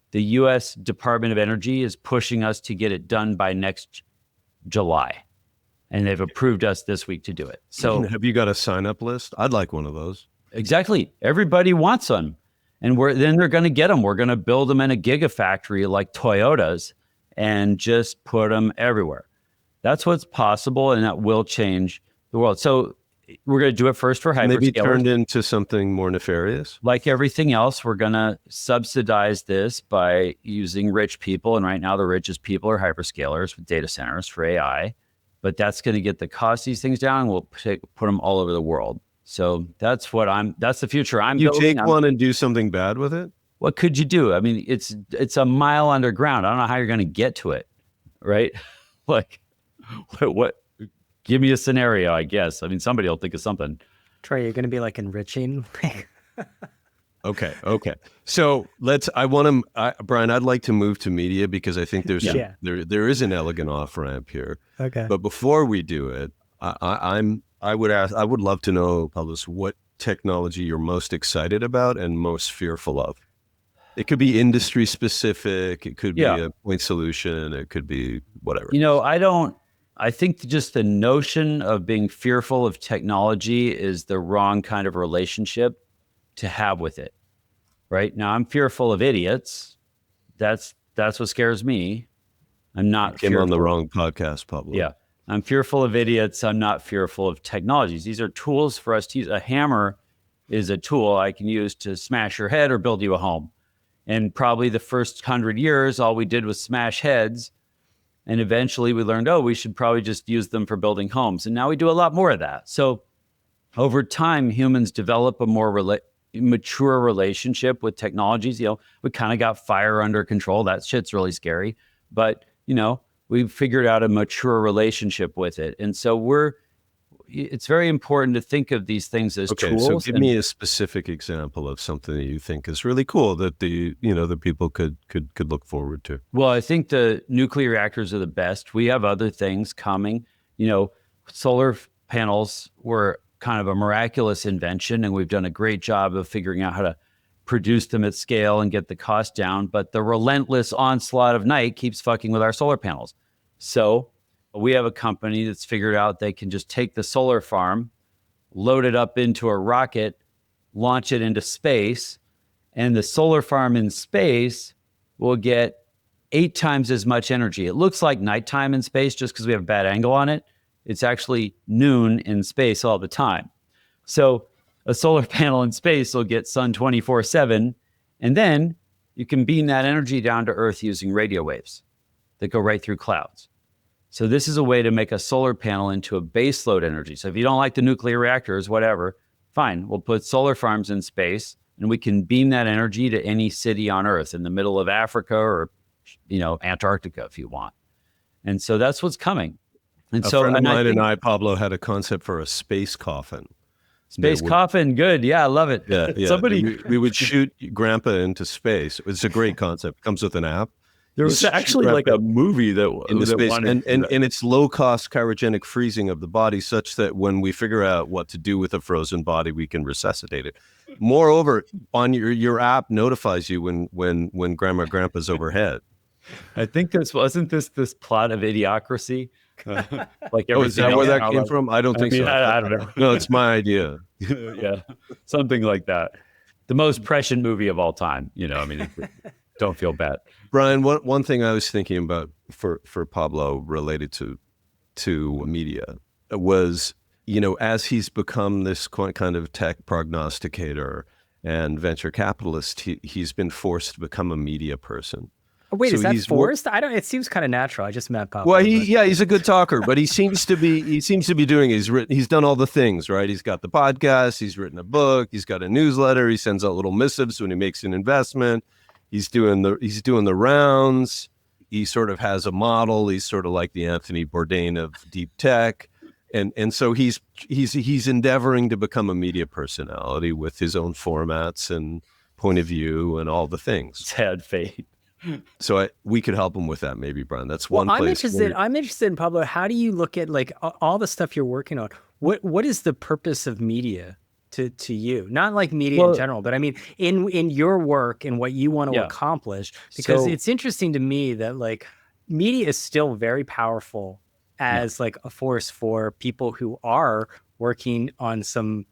The US Department of Energy is pushing us to get it done by next July. And they've approved us this week to do it. So have you got a sign-up list? I'd like one of those. Exactly. Everybody wants them. And then they're going to get them. We're going to build them in a gigafactory like Toyota's and just put them everywhere. That's what's possible, and that will change the world. So we're going to do it first for hyperscalers. Maybe turned into something more nefarious. Like everything else, we're going to subsidize this by using rich people. And right now, the richest people are hyperscalers with data centers for AI. But that's going to get the cost of these things down, and we'll put them all over the world. So that's the future I'm building. You take one and do something bad with it? What could you do? I mean, it's a mile underground. I don't know how you're going to get to it, right? Like, what? Give me a scenario, I guess. I mean, somebody will think of something. Troy, you're going to be like enriching. Okay. So Brian, I'd like to move to media because I think there is an elegant off ramp here. Okay. But before we do it, I would love to know, Pablos, what technology you're most excited about and most fearful of. It could be industry specific. It could be a point solution. It could be whatever. I think just the notion of being fearful of technology is the wrong kind of relationship to have with it. Right now, I'm fearful of idiots. That's what scares me. I'm not. Came on the wrong podcast, Pablo. Yeah, I'm fearful of idiots. I'm not fearful of technologies. These are tools for us to use. A hammer is a tool I can use to smash your head or build you a home. And probably the first 100 years, all we did was smash heads. And eventually we learned, we should probably just use them for building homes. And now we do a lot more of that. So over time, humans develop a more mature relationship with technologies. We kind of got fire under control. That shit's really scary. But, we've figured out a mature relationship with it. And so it's very important to think of these things as tools. So give me a specific example of something that you think is really cool that the people could look forward to. Well, I think the nuclear reactors are the best. We have other things coming. Solar panels were kind of a miraculous invention, and we've done a great job of figuring out how to produce them at scale and get the cost down. But the relentless onslaught of night keeps fucking with our solar panels. So we have a company that's figured out they can just take the solar farm, load it up into a rocket, launch it into space, and the solar farm in space will get 8 times as much energy. It looks like nighttime in space just because we have a bad angle on it. It's actually noon in space all the time. So a solar panel in space will get sun 24/7, and then you can beam that energy down to Earth using radio waves that go right through clouds. So this is a way to make a solar panel into a baseload energy. So if you don't like the nuclear reactors, whatever, fine. We'll put solar farms in space and we can beam that energy to any city on Earth in the middle of Africa or, Antarctica if you want. And so that's what's coming. And a friend of mine and I, Pablo, had a concept for a space coffin. Coffin, good. Yeah, I love it. Yeah. We would shoot Grandpa into space. It's a great concept. Comes with an app. There was actually like a movie that into space, and it's low cost cryogenic freezing of the body, such that when we figure out what to do with a frozen body, we can resuscitate it. Moreover, on your app notifies you when Grandpa's overhead. I think this plot of Idiocracy. Is that where that came from? I don't think so. I don't know. No, it's my idea. Yeah, something like that. The most prescient movie of all time. Don't feel bad. Brian, one thing I was thinking about for Pablo related to media was, as he's become this kind of tech prognosticator and venture capitalist, he's been forced to become a media person. Oh, wait, so is that forced? It seems kind of natural. I just met Pablo. Well, he's a good talker, but he seems to be doing. He's done all the things, right? He's got the podcast. He's written a book. He's got a newsletter. He sends out little missives when he makes an investment. He's doing the rounds. He sort of has a model. He's sort of like the Anthony Bourdain of deep tech, and so he's endeavoring to become a media personality with his own formats and point of view and all the things. Sad fate. So we could help him with that, maybe, Brian. That's one place. I'm interested in, Pablo. How do you look at like all the stuff you're working on? What is the purpose of media to you? Not like media in general, but I mean in your work and what you want to accomplish. Because it's interesting to me that like media is still very powerful as like a force for people who are working on some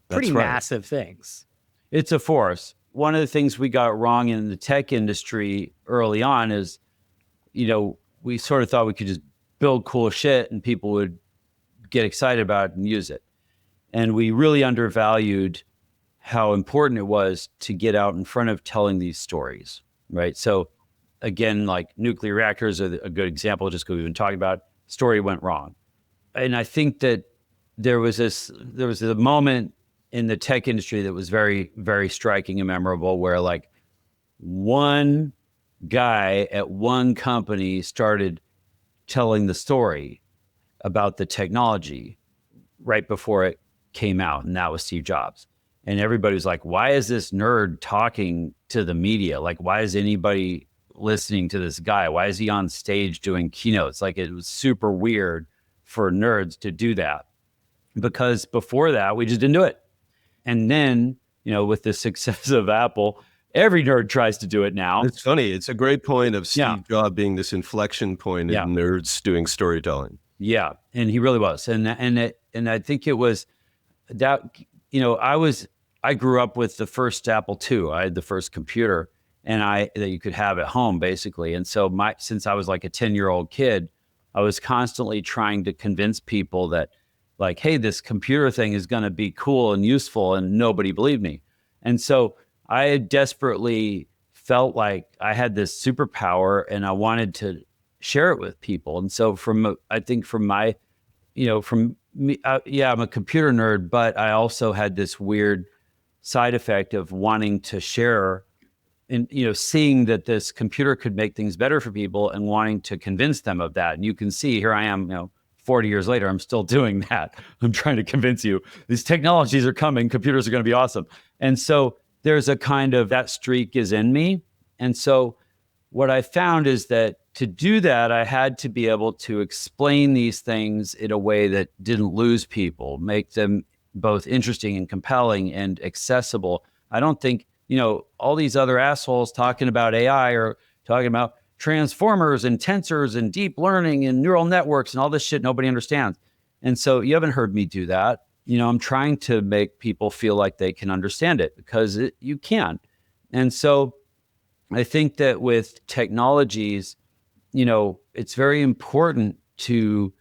pretty massive things. It's a force. One of the things we got wrong in the tech industry early on is, we sort of thought we could just build cool shit and people would get excited about it and use it. And we really undervalued how important it was to get out in front of telling these stories, right? So again, like nuclear reactors are a good example, just because we've been talking about story went wrong. And I think that there was a moment in the tech industry that was very, very striking and memorable, where like one guy at one company started telling the story about the technology right before it came out, and that was Steve Jobs. And everybody was like, why is this nerd talking to the media? Like, why is anybody listening to this guy? Why is he on stage doing keynotes? Like, it was super weird for nerds to do that, because before that, we just didn't do it. And then, with the success of Apple, every nerd tries to do it now. It's funny. It's a great point of Steve Yeah. Jobs being this inflection point in nerds doing storytelling. Yeah, and he really was. And I think it was that, I grew up with the first Apple II. I had the first computer that you could have at home, basically. And so since I was like a 10-year-old kid, I was constantly trying to convince people that, like, hey, this computer thing is going to be cool and useful, and nobody believed me. And so I desperately felt like I had this superpower and I wanted to share it with people. And so I'm a computer nerd, but I also had this weird side effect of wanting to share and, seeing that this computer could make things better for people and wanting to convince them of that. And you can see here I am, 40 years later, I'm still doing that. I'm trying to convince you these technologies are coming. Computers are going to be awesome. And so there's a kind of that streak is in me. And so what I found is that to do that, I had to be able to explain these things in a way that didn't lose people, make them both interesting and compelling and accessible. I don't think, all these other assholes talking about AI are talking about transformers and tensors and deep learning and neural networks and all this shit nobody understands. And so you haven't heard me do that. I'm trying to make people feel like they can understand it, because you can. And so I think that with technologies, it's very important to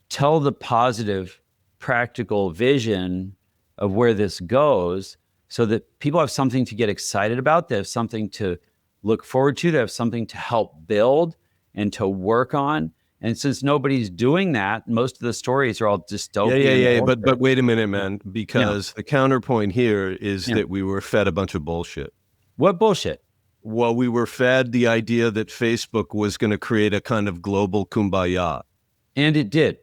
tell the positive, practical vision of where this goes, so that people have something to get excited about. They have something to look forward to. They have something to help build and to work on. And since nobody's doing that, most of the stories are all dystopian. Yeah. But wait a minute, man, because the counterpoint here is that we were fed a bunch of bullshit. What bullshit? Well, we were fed the idea that Facebook was going to create a kind of global kumbaya. And it did.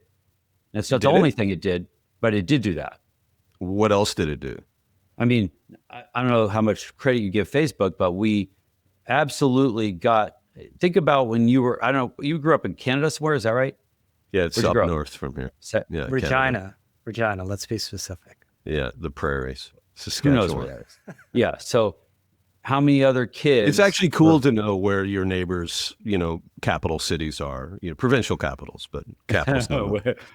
That's not the only thing it did, but it did do that. What else did it do? I mean, I don't know how much credit you give Facebook, but we absolutely think about when you were, I don't know, you grew up in Canada somewhere, is that right? Yeah, it's up north from here. Yeah, Regina, let's be specific. Yeah, the prairies, Saskatchewan. Who knows where that is? Yeah, so how many other kids? It's actually cool to know where your neighbors, capital cities are, provincial capitals, but capitals.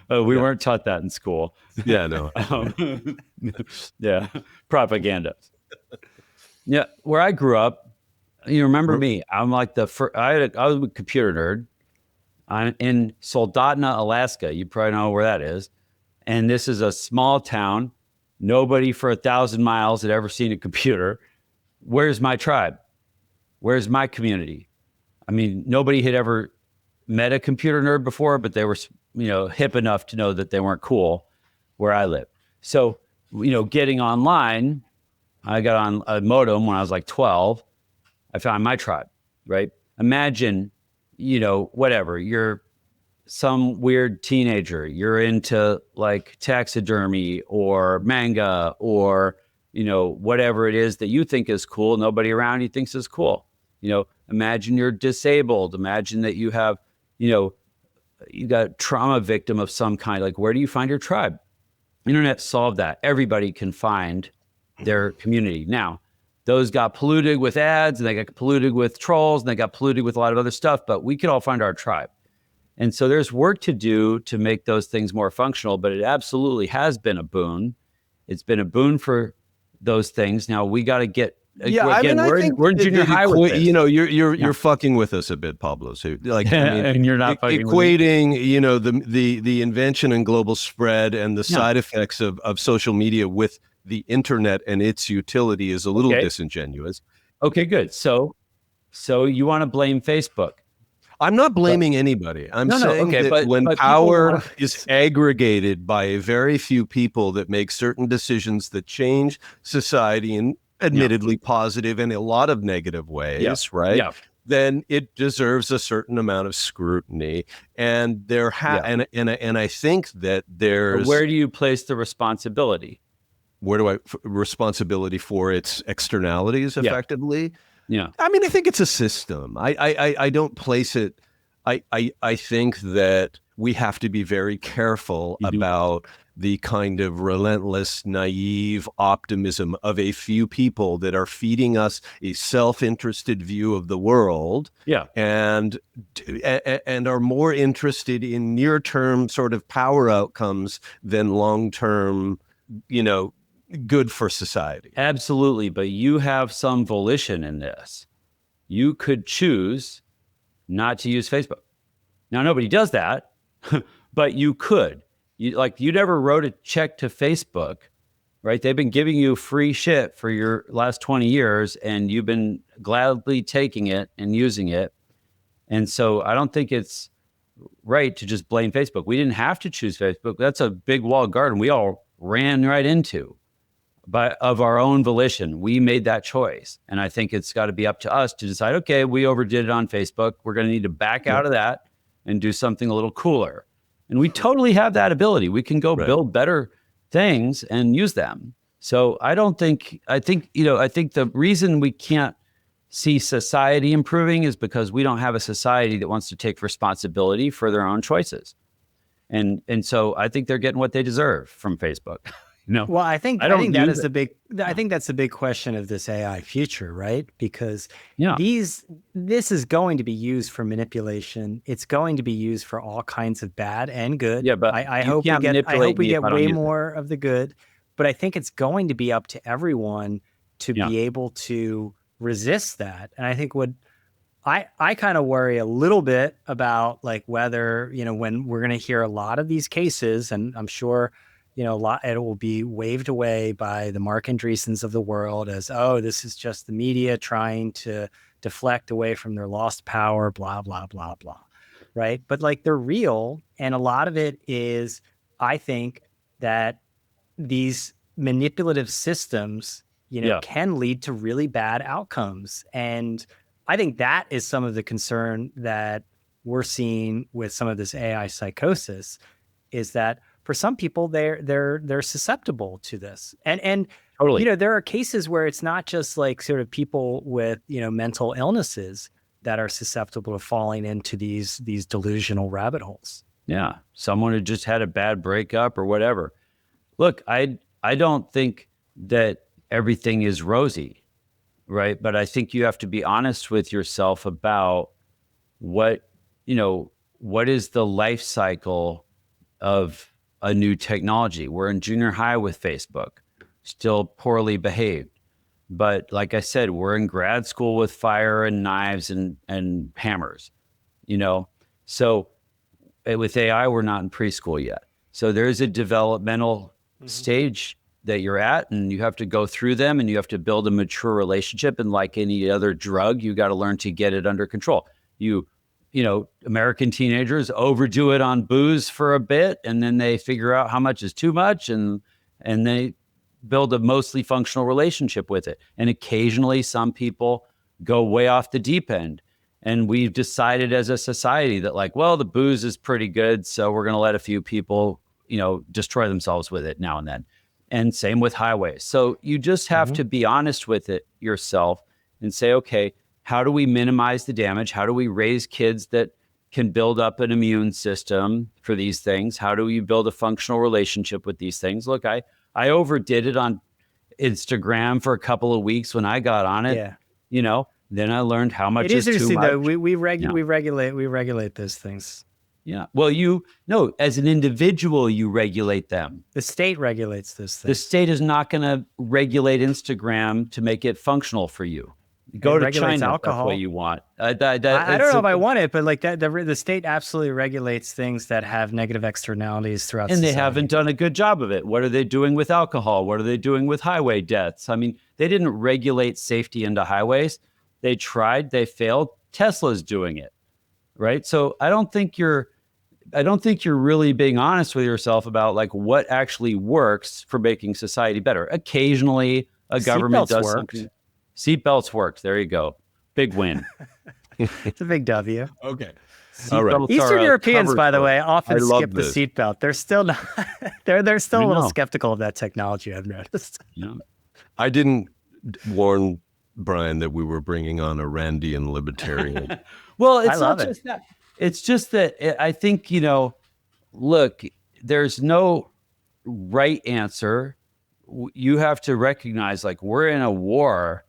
We weren't taught that in school. Yeah, no. Yeah, propaganda. Yeah, where I grew up, you remember me? I'm like I was a computer nerd. I'm in Soldotna, Alaska. You probably know where that is. And this is a small town. Nobody for 1,000 miles had ever seen a computer. Where's my tribe? Where's my community? I mean, nobody had ever met a computer nerd before, but they were, hip enough to know that they weren't cool where I live. So, getting online, I got on a modem when I was like 12. I found my tribe, right? Imagine, whatever, you're some weird teenager, you're into like taxidermy or manga or, whatever it is that you think is cool, nobody around you thinks is cool. Imagine you're disabled. Imagine that you have, you got trauma victim of some kind. Like, where do you find your tribe? Internet solved that. Everybody can find their community. Now, those got polluted with ads and they got polluted with trolls and they got polluted with a lot of other stuff, but we could all find our tribe. And so there's work to do to make those things more functional, but it absolutely has been a boon. It's been a boon for those things. Now we got to get, we're in junior high with this. You're fucking with us a bit, Pablo. So and you're not equating, the invention and global spread and the side effects of social media with the internet and its utility is a little disingenuous. Okay, good. So you want to blame Facebook? I'm not blaming anybody. I'm saying that when power is aggregated by a very few people that make certain decisions that change society in admittedly positive and a lot of negative ways, right? Yeah. Then it deserves a certain amount of scrutiny. And and I think that there's... Where do you place the responsibility? responsibility for its externalities effectively. Yeah. I mean, I think it's a system. I don't place it. I think that we have to be very careful about the kind of relentless, naive optimism of a few people that are feeding us a self-interested view of the world, and are more interested in near-term sort of power outcomes than long-term, good for society. Absolutely. But you have some volition in this. You could choose not to use Facebook. Now, nobody does that, but you could. You never wrote a check to Facebook, right? They've been giving you free shit for your last 20 years, and you've been gladly taking it and using it. And so I don't think it's right to just blame Facebook. We didn't have to choose Facebook. That's a big walled garden we all ran right into. But of our own volition, we made that choice. And I think it's got to be up to us to decide, okay, we overdid it on Facebook. We're going to need to back out of that and do something a little cooler. And we totally have that ability. We can go build better things and use them. So I think the reason we can't see society improving is because we don't have a society that wants to take responsibility for their own choices. And so I think they're getting what they deserve from Facebook. Well, I think that is I think that's the big question of this AI future, right? Because this is going to be used for manipulation. It's going to be used for all kinds of bad and good. Yeah, but I hope we get way more of the good. But I think it's going to be up to everyone to be able to resist that. And I think I kind of worry a little bit about like whether, when we're going to hear a lot of these cases, and I'm sure it will be waved away by the Mark Andreessens of the world as, oh, this is just the media trying to deflect away from their lost power, blah, blah, blah, blah. Right. But like they're real. And a lot of it is, I think that these manipulative systems, can lead to really bad outcomes. And I think that is some of the concern that we're seeing with some of this AI psychosis, is that for some people, they're susceptible to this. And totally. There are cases where it's not just like sort of people with, mental illnesses that are susceptible to falling into these delusional rabbit holes. Yeah. Someone who just had a bad breakup or whatever. Look, I don't think that everything is rosy, right? But I think you have to be honest with yourself about what is the life cycle of a new technology. We're in junior high with Facebook, still poorly behaved. But like I said, we're in grad school with fire and knives and hammers, So with AI, we're not in preschool yet. So there's a developmental stage that you're at, and you have to go through them, and you have to build a mature relationship. And like any other drug, you got to learn to get it under control. American teenagers overdo it on booze for a bit, and then they figure out how much is too much, and they build a mostly functional relationship with it. And occasionally some people go way off the deep end. And we've decided as a society that the booze is pretty good, so we're going to let a few people, destroy themselves with it now and then. And same with highways. So you just have to be honest with it yourself and say, okay, how do we minimize the damage? How do we raise kids that can build up an immune system for these things? How do we build a functional relationship with these things? Look, I overdid it on Instagram for a couple of weeks when I got on it. Yeah. Then I learned how much is too much. It is interesting though. We regulate those things. Yeah. Well, as an individual, you regulate them. The state regulates those things. The state is not going to regulate Instagram to make it functional for you. Go to China, alcohol. That's what you want. I don't know if I want it, but like that, the state absolutely regulates things that have negative externalities throughout society. And they haven't done a good job of it. What are they doing with alcohol? What are they doing with highway deaths? I mean, they didn't regulate safety into highways. They tried, they failed. Tesla's doing it, right? So I don't think you're really being honest with yourself about like what actually works for making society better. Occasionally, a government does something. Seatbelts worked. There you go. Big win. It's a big W. Okay. All right. Seatbelts Eastern are a Europeans, cover by the story. way, often I love skip the this. seatbelt. They're still not. They're still I a little know. skeptical of that technology, I've noticed. Yeah. I didn't warn Brian that we were bringing on a Randian libertarian. Well, I it's love not it. just that. It's just that I think, look, there's no right answer. You have to recognize, like, we're in a war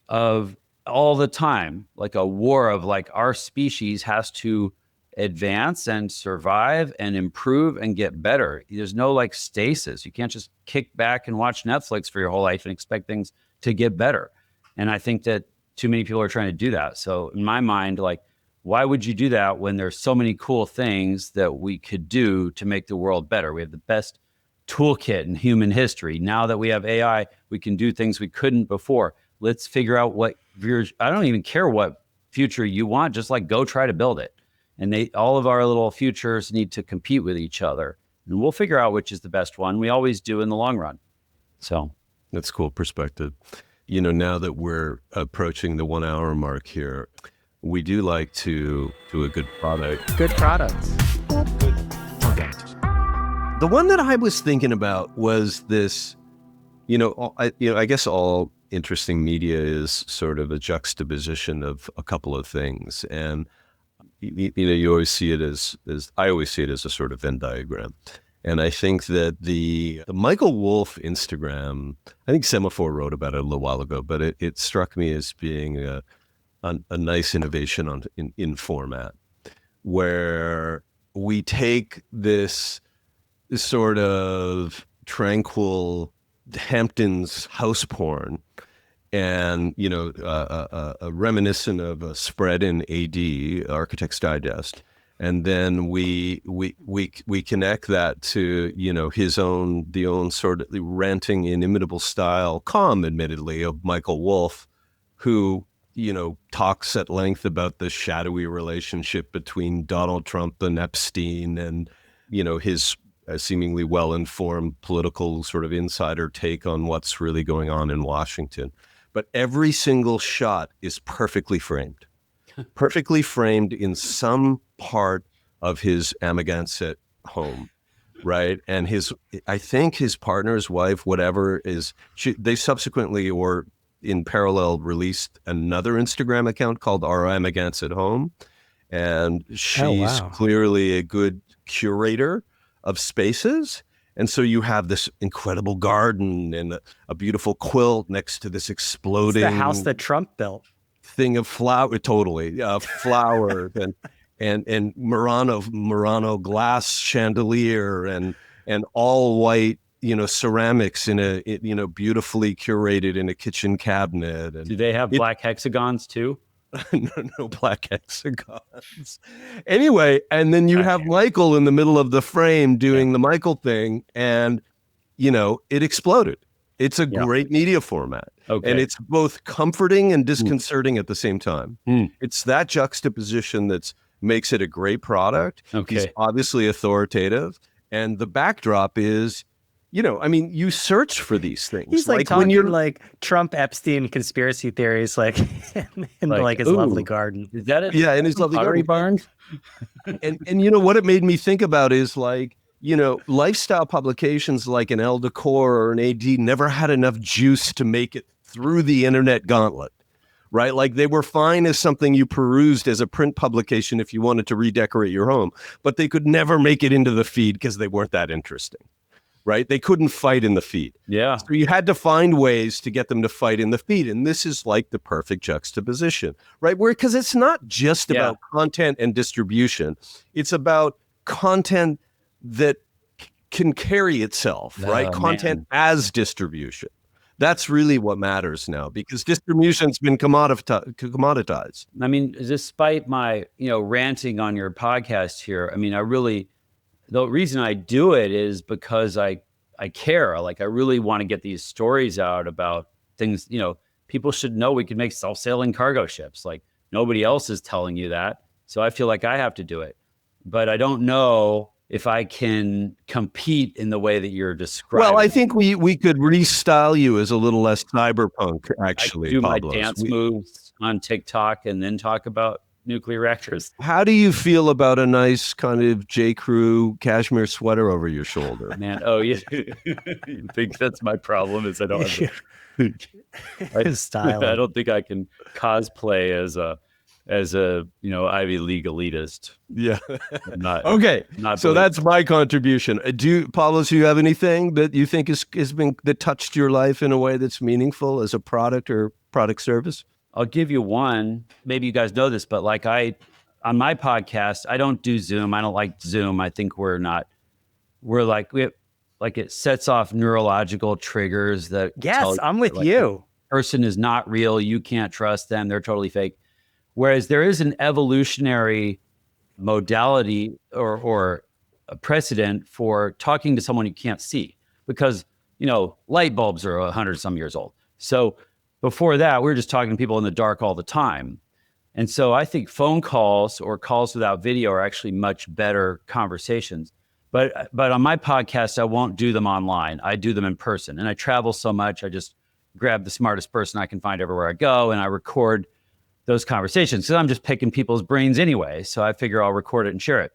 of all the time, like a war of, like, our species has to advance and survive and improve and get better. There's no, like, stasis. You can't just kick back and watch Netflix for your whole life and expect things to get better. And I think that too many people are trying to do that. So in my mind, like, why would you do that when there's so many cool things that we could do to make the world better? We have the best toolkit in human history. Now that we have AI, we can do things we couldn't before. Let's figure out I don't even care what future you want, just, like, go try to build it. And all of our little futures need to compete with each other. And we'll figure out which is the best one. We always do in the long run. So That's cool perspective. Now that we're approaching the 1 hour mark here, we do like to do a good product. Good products. The one that I was thinking about was this, I guess all interesting media is sort of a juxtaposition of a couple of things. And, you always see it as I always see it as a sort of Venn diagram. And I think that the Michael Wolff Instagram, I think Semaphore wrote about it a little while ago, but it struck me as being a nice innovation in format, where we take this sort of tranquil Hamptons house porn and, a reminiscent of a spread in AD, Architect's Digest. And then we connect that to, the own sort of ranting, inimitable style, calm, admittedly, of Michael Wolff, who, talks at length about the shadowy relationship between Donald Trump and Epstein and, his seemingly well-informed political sort of insider take on what's really going on in Washington. But every single shot is perfectly framed in some part of his Amagansett home, right? And I think his partner's wife, whatever, they subsequently or in parallel released another Instagram account called Our Amagansett Home. And she's clearly a good curator of spaces. And so you have this incredible garden and a beautiful quilt next to this exploding It's the house that Trump built. Thing of flowers, flowers and Murano glass chandelier and all white, ceramics in a beautifully curated in a kitchen cabinet. And do they have black hexagons too? no black hexagons. Anyway, and then you have Michael in the middle of the frame doing the Michael thing, and it exploded. It's a great media format. Okay. And it's both comforting and disconcerting at the same time. It's that juxtaposition that makes it a great product. Okay. He's obviously authoritative. And the backdrop is, you search for these things. He's like talking when you're like Trump Epstein conspiracy theories, like in his lovely garden. Is that it? Yeah, in his lovely Pottery garden. barn? And what it made me think about is like, lifestyle publications like an Elle Decor or an AD never had enough juice to make it through the internet gauntlet, right? Like they were fine as something you perused as a print publication if you wanted to redecorate your home, but they could never make it into the feed because they weren't that interesting, right? They couldn't fight in the feed. Yeah. So you had to find ways to get them to fight in the feed. And this is like the perfect juxtaposition, right? Because it's not just about content and distribution. It's about content that can carry itself, right? Content as distribution. That's really what matters now because distribution's been commoditized. I mean, despite my, ranting on your podcast here, I mean, the reason I do it is because I care. Like, I really want to get these stories out about things, people should know we can make self-sailing cargo ships. Like, nobody else is telling you that. So I feel like I have to do it. But I don't know if I can compete in the way that you're describing. Well, I think we could restyle you as a little less cyberpunk, actually. I do Pablos. my dance moves on TikTok and then talk about nuclear reactors. How do you feel about a nice kind of J. Crew cashmere sweater over your shoulder? Man, oh, yeah. You think that's my problem is I don't have Style. I don't think I can cosplay as a Ivy League elitist. Yeah. Not Okay. not So believe- that's my contribution. Pablos, do you have anything that you think that touched your life in a way that's meaningful as a product or product service? I'll give you one. Maybe you guys know this, but like on my podcast, I don't do Zoom. I don't like Zoom. I think it sets off neurological triggers that Yes, tell I'm with like, you. person is not real. You can't trust them. They're totally fake. Whereas there is an evolutionary modality or a precedent for talking to someone you can't see, because, light bulbs are 100 some years old. So before that, we were just talking to people in the dark all the time. And so I think phone calls or calls without video are actually much better conversations. But on my podcast, I won't do them online. I do them in person. And I travel so much, I just grab the smartest person I can find everywhere I go, and I record those conversations, because I'm just picking people's brains anyway. So I figure I'll record it and share it.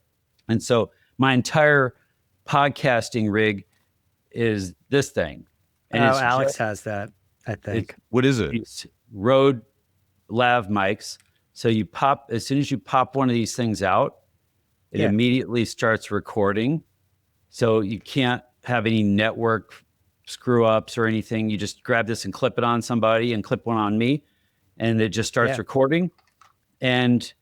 And so my entire podcasting rig is this thing. And it's Alex has that, I think. What is it? It's Rode lav mics. So as soon as you pop one of these things out, it immediately starts recording. So you can't have any network screw ups or anything. You just grab this and clip it on somebody and clip one on me, and it just starts recording. And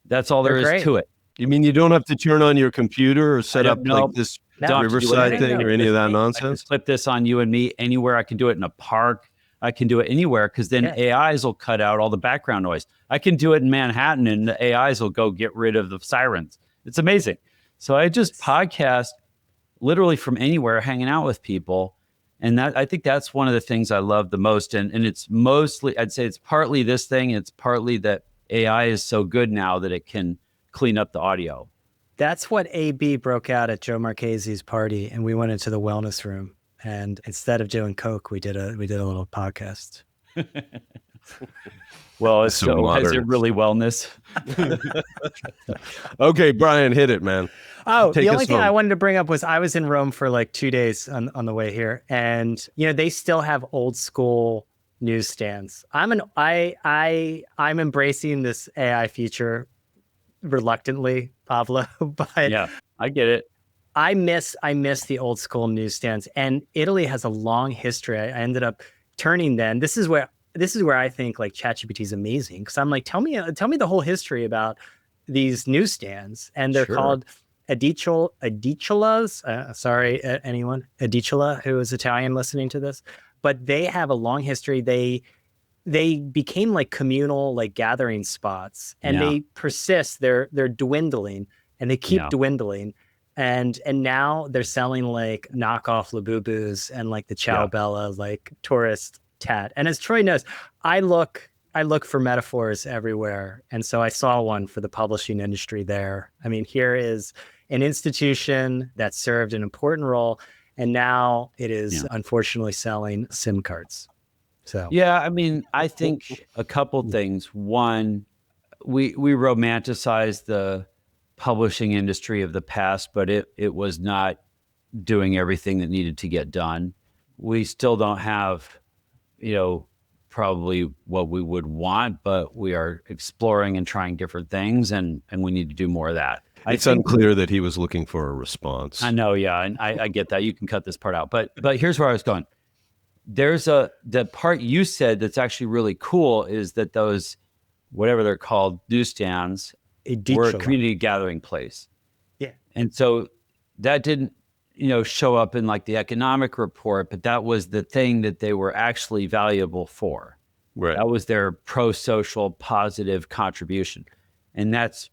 that's all there is to it. You mean you don't have to turn on your computer or set up like this Riverside thing or any of that I nonsense? can clip this on you and me anywhere. I can do it in a park. I can do it anywhere, because then AIs will cut out all the background noise. I can do it in Manhattan, and the AIs will go get rid of the sirens. It's amazing. So I just podcast literally from anywhere, hanging out with people. And I think that's one of the things I love the most. And it's mostly, I'd say it's partly this thing. It's partly that AI is so good now that it can clean up the audio. That's what AB broke out at Joe Marchese's party, and we went into the wellness room. And instead of doing coke, we did a little podcast. Well, Is it really wellness? Okay, Brian, hit it, man. Oh, Take the us only thing home. I wanted to bring up was I was in Rome for like 2 days on the way here, and they still have old school newsstands. I'm embracing this AI feature reluctantly, Pablo, but Yeah, I get it. I miss the old school newsstands, and Italy has a long history. I ended up turning then. This is where I think like ChatGPT is amazing, because I'm like, tell me the whole history about these newsstands, and they're called Edicolas. Sorry, anyone, Edicola who is Italian listening to this, but they have a long history. They became like communal, like gathering spots, and they persist. They're dwindling, and they keep dwindling. And now they're selling like knockoff Labubus and like the Ciao Bella, like tourist tat. And as Troy knows, I look for metaphors everywhere. And so I saw one for the publishing industry there. I mean, here is an institution that served an important role, and now it is unfortunately selling SIM cards. So yeah, I mean, I think a couple things. One, we romanticize the publishing industry of the past, but it was not doing everything that needed to get done. We still don't have, probably what we would want, but we are exploring and trying different things, and we need to do more of that. It's unclear that he was looking for a response. I know, yeah, and I get that. You can cut this part out, but here's where I was going. There's the part you said that's actually really cool is that those, whatever they're called, newsstands, were a community gathering place. Yeah. And so that didn't, show up in like the economic report, but that was the thing that they were actually valuable for. Right. That was their pro-social positive contribution. And that's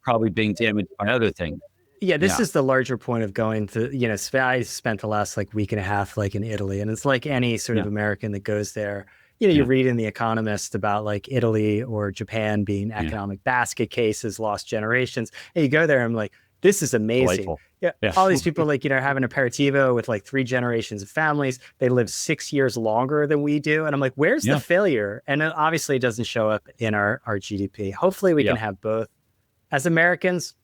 probably being damaged by other things. Yeah, this is the larger point of going to, I spent the last like week and a half like in Italy, and it's like any sort of American that goes there. You read in The Economist about like Italy or Japan being economic basket cases, lost generations. And you go there, I'm like, this is amazing. Delightful. Yeah. Yeah. All these people like, have an aperitivo with like 3 generations of families. They live 6 years longer than we do. And I'm like, where's the failure? And obviously it doesn't show up in our GDP. Hopefully we can have both. As Americans,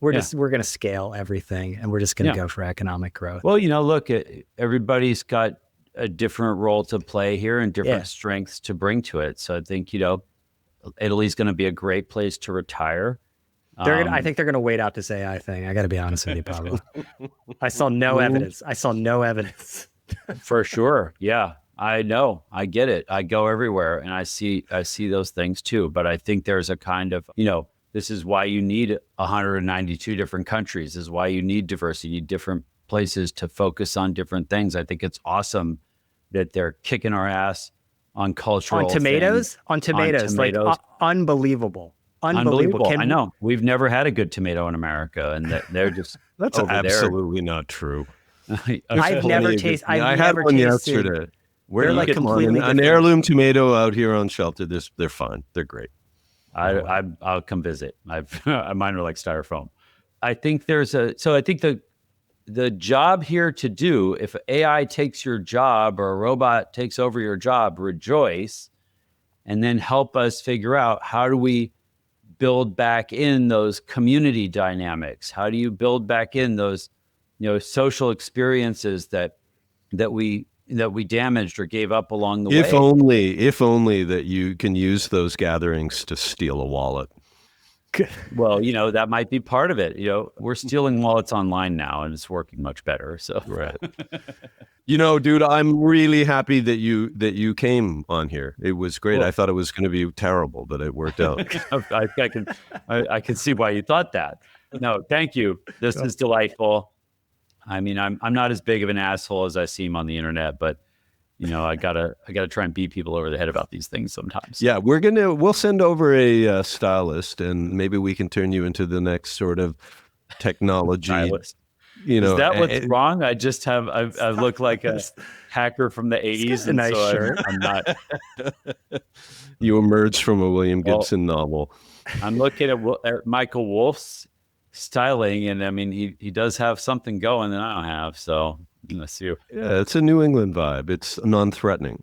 we're going to scale everything and we're just going to go for economic growth. Well, look, everybody's got a different role to play here and different strengths to bring to it. So I think, Italy's going to be a great place to retire. I think they're going to wait out this AI thing. I got to be honest with you, Pablo. I saw no evidence. For sure. Yeah, I know. I get it. I go everywhere and I see those things too. But I think there's a kind of, this is why you need 192 different countries. This is why you need diversity. You need different places to focus on different things. I think it's awesome that they're kicking our ass on cultural On tomatoes. Like unbelievable. I know. We've never had a good tomato in America, and they're just that's absolutely not true. I've never tasted. I had one yesterday. They're like completely an heirloom tomato out here on shelter. They're fine. They're great. I'll come visit. Mine are like styrofoam. I think I think the job here to do, if AI takes your job or a robot takes over your job, rejoice, and then help us figure out how do we build back in those community dynamics? How do you build back in those, social experiences that we damaged or gave up along the way? If only that you can use those gatherings to steal a wallet. Well, that might be part of it. We're stealing wallets online now, and it's working much better. So right. Dude, I'm really happy that you came on here. It was great. Well, I thought it was going to be terrible, but it worked out. I can see why you thought that. No, thank you. This is delightful. I mean, I'm not as big of an asshole as I seem on the internet, but I gotta try and beat people over the head about these things sometimes. Yeah, we'll send over a stylist, and maybe we can turn you into the next sort of technology stylist. Is that what's wrong? I just I look like a hacker from the 80s, and nice so shirt. I'm not. You emerged from a William Gibson novel. I'm looking at Michael Wolff's styling, and I mean, he does have something going that I don't have. So let's see. Yeah, it's a New England vibe. It's non-threatening.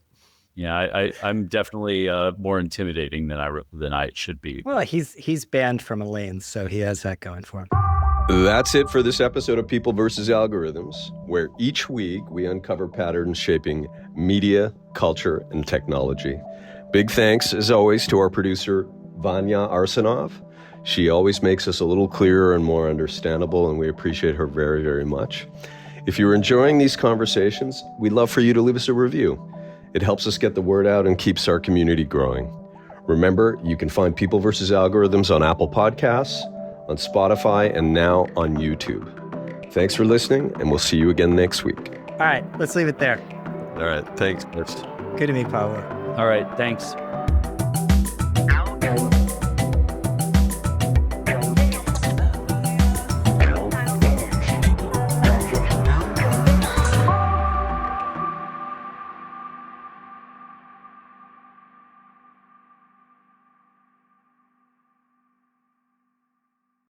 Yeah, I'm definitely more intimidating than I should be. Well, he's banned from Elaine, so he has that going for him. That's it for this episode of People vs. Algorithms, where each week we uncover patterns shaping media, culture, and technology. Big thanks, as always, to our producer, Vanya Arsenov. She always makes us a little clearer and more understandable, and we appreciate her very, very much. If you're enjoying these conversations, we'd love for you to leave us a review. It helps us get the word out and keeps our community growing. Remember, you can find People vs. Algorithms on Apple Podcasts, on Spotify, and now on YouTube. Thanks for listening, and we'll see you again next week. All right, let's leave it there. All right, thanks. Good to meet Pablo. All right, thanks.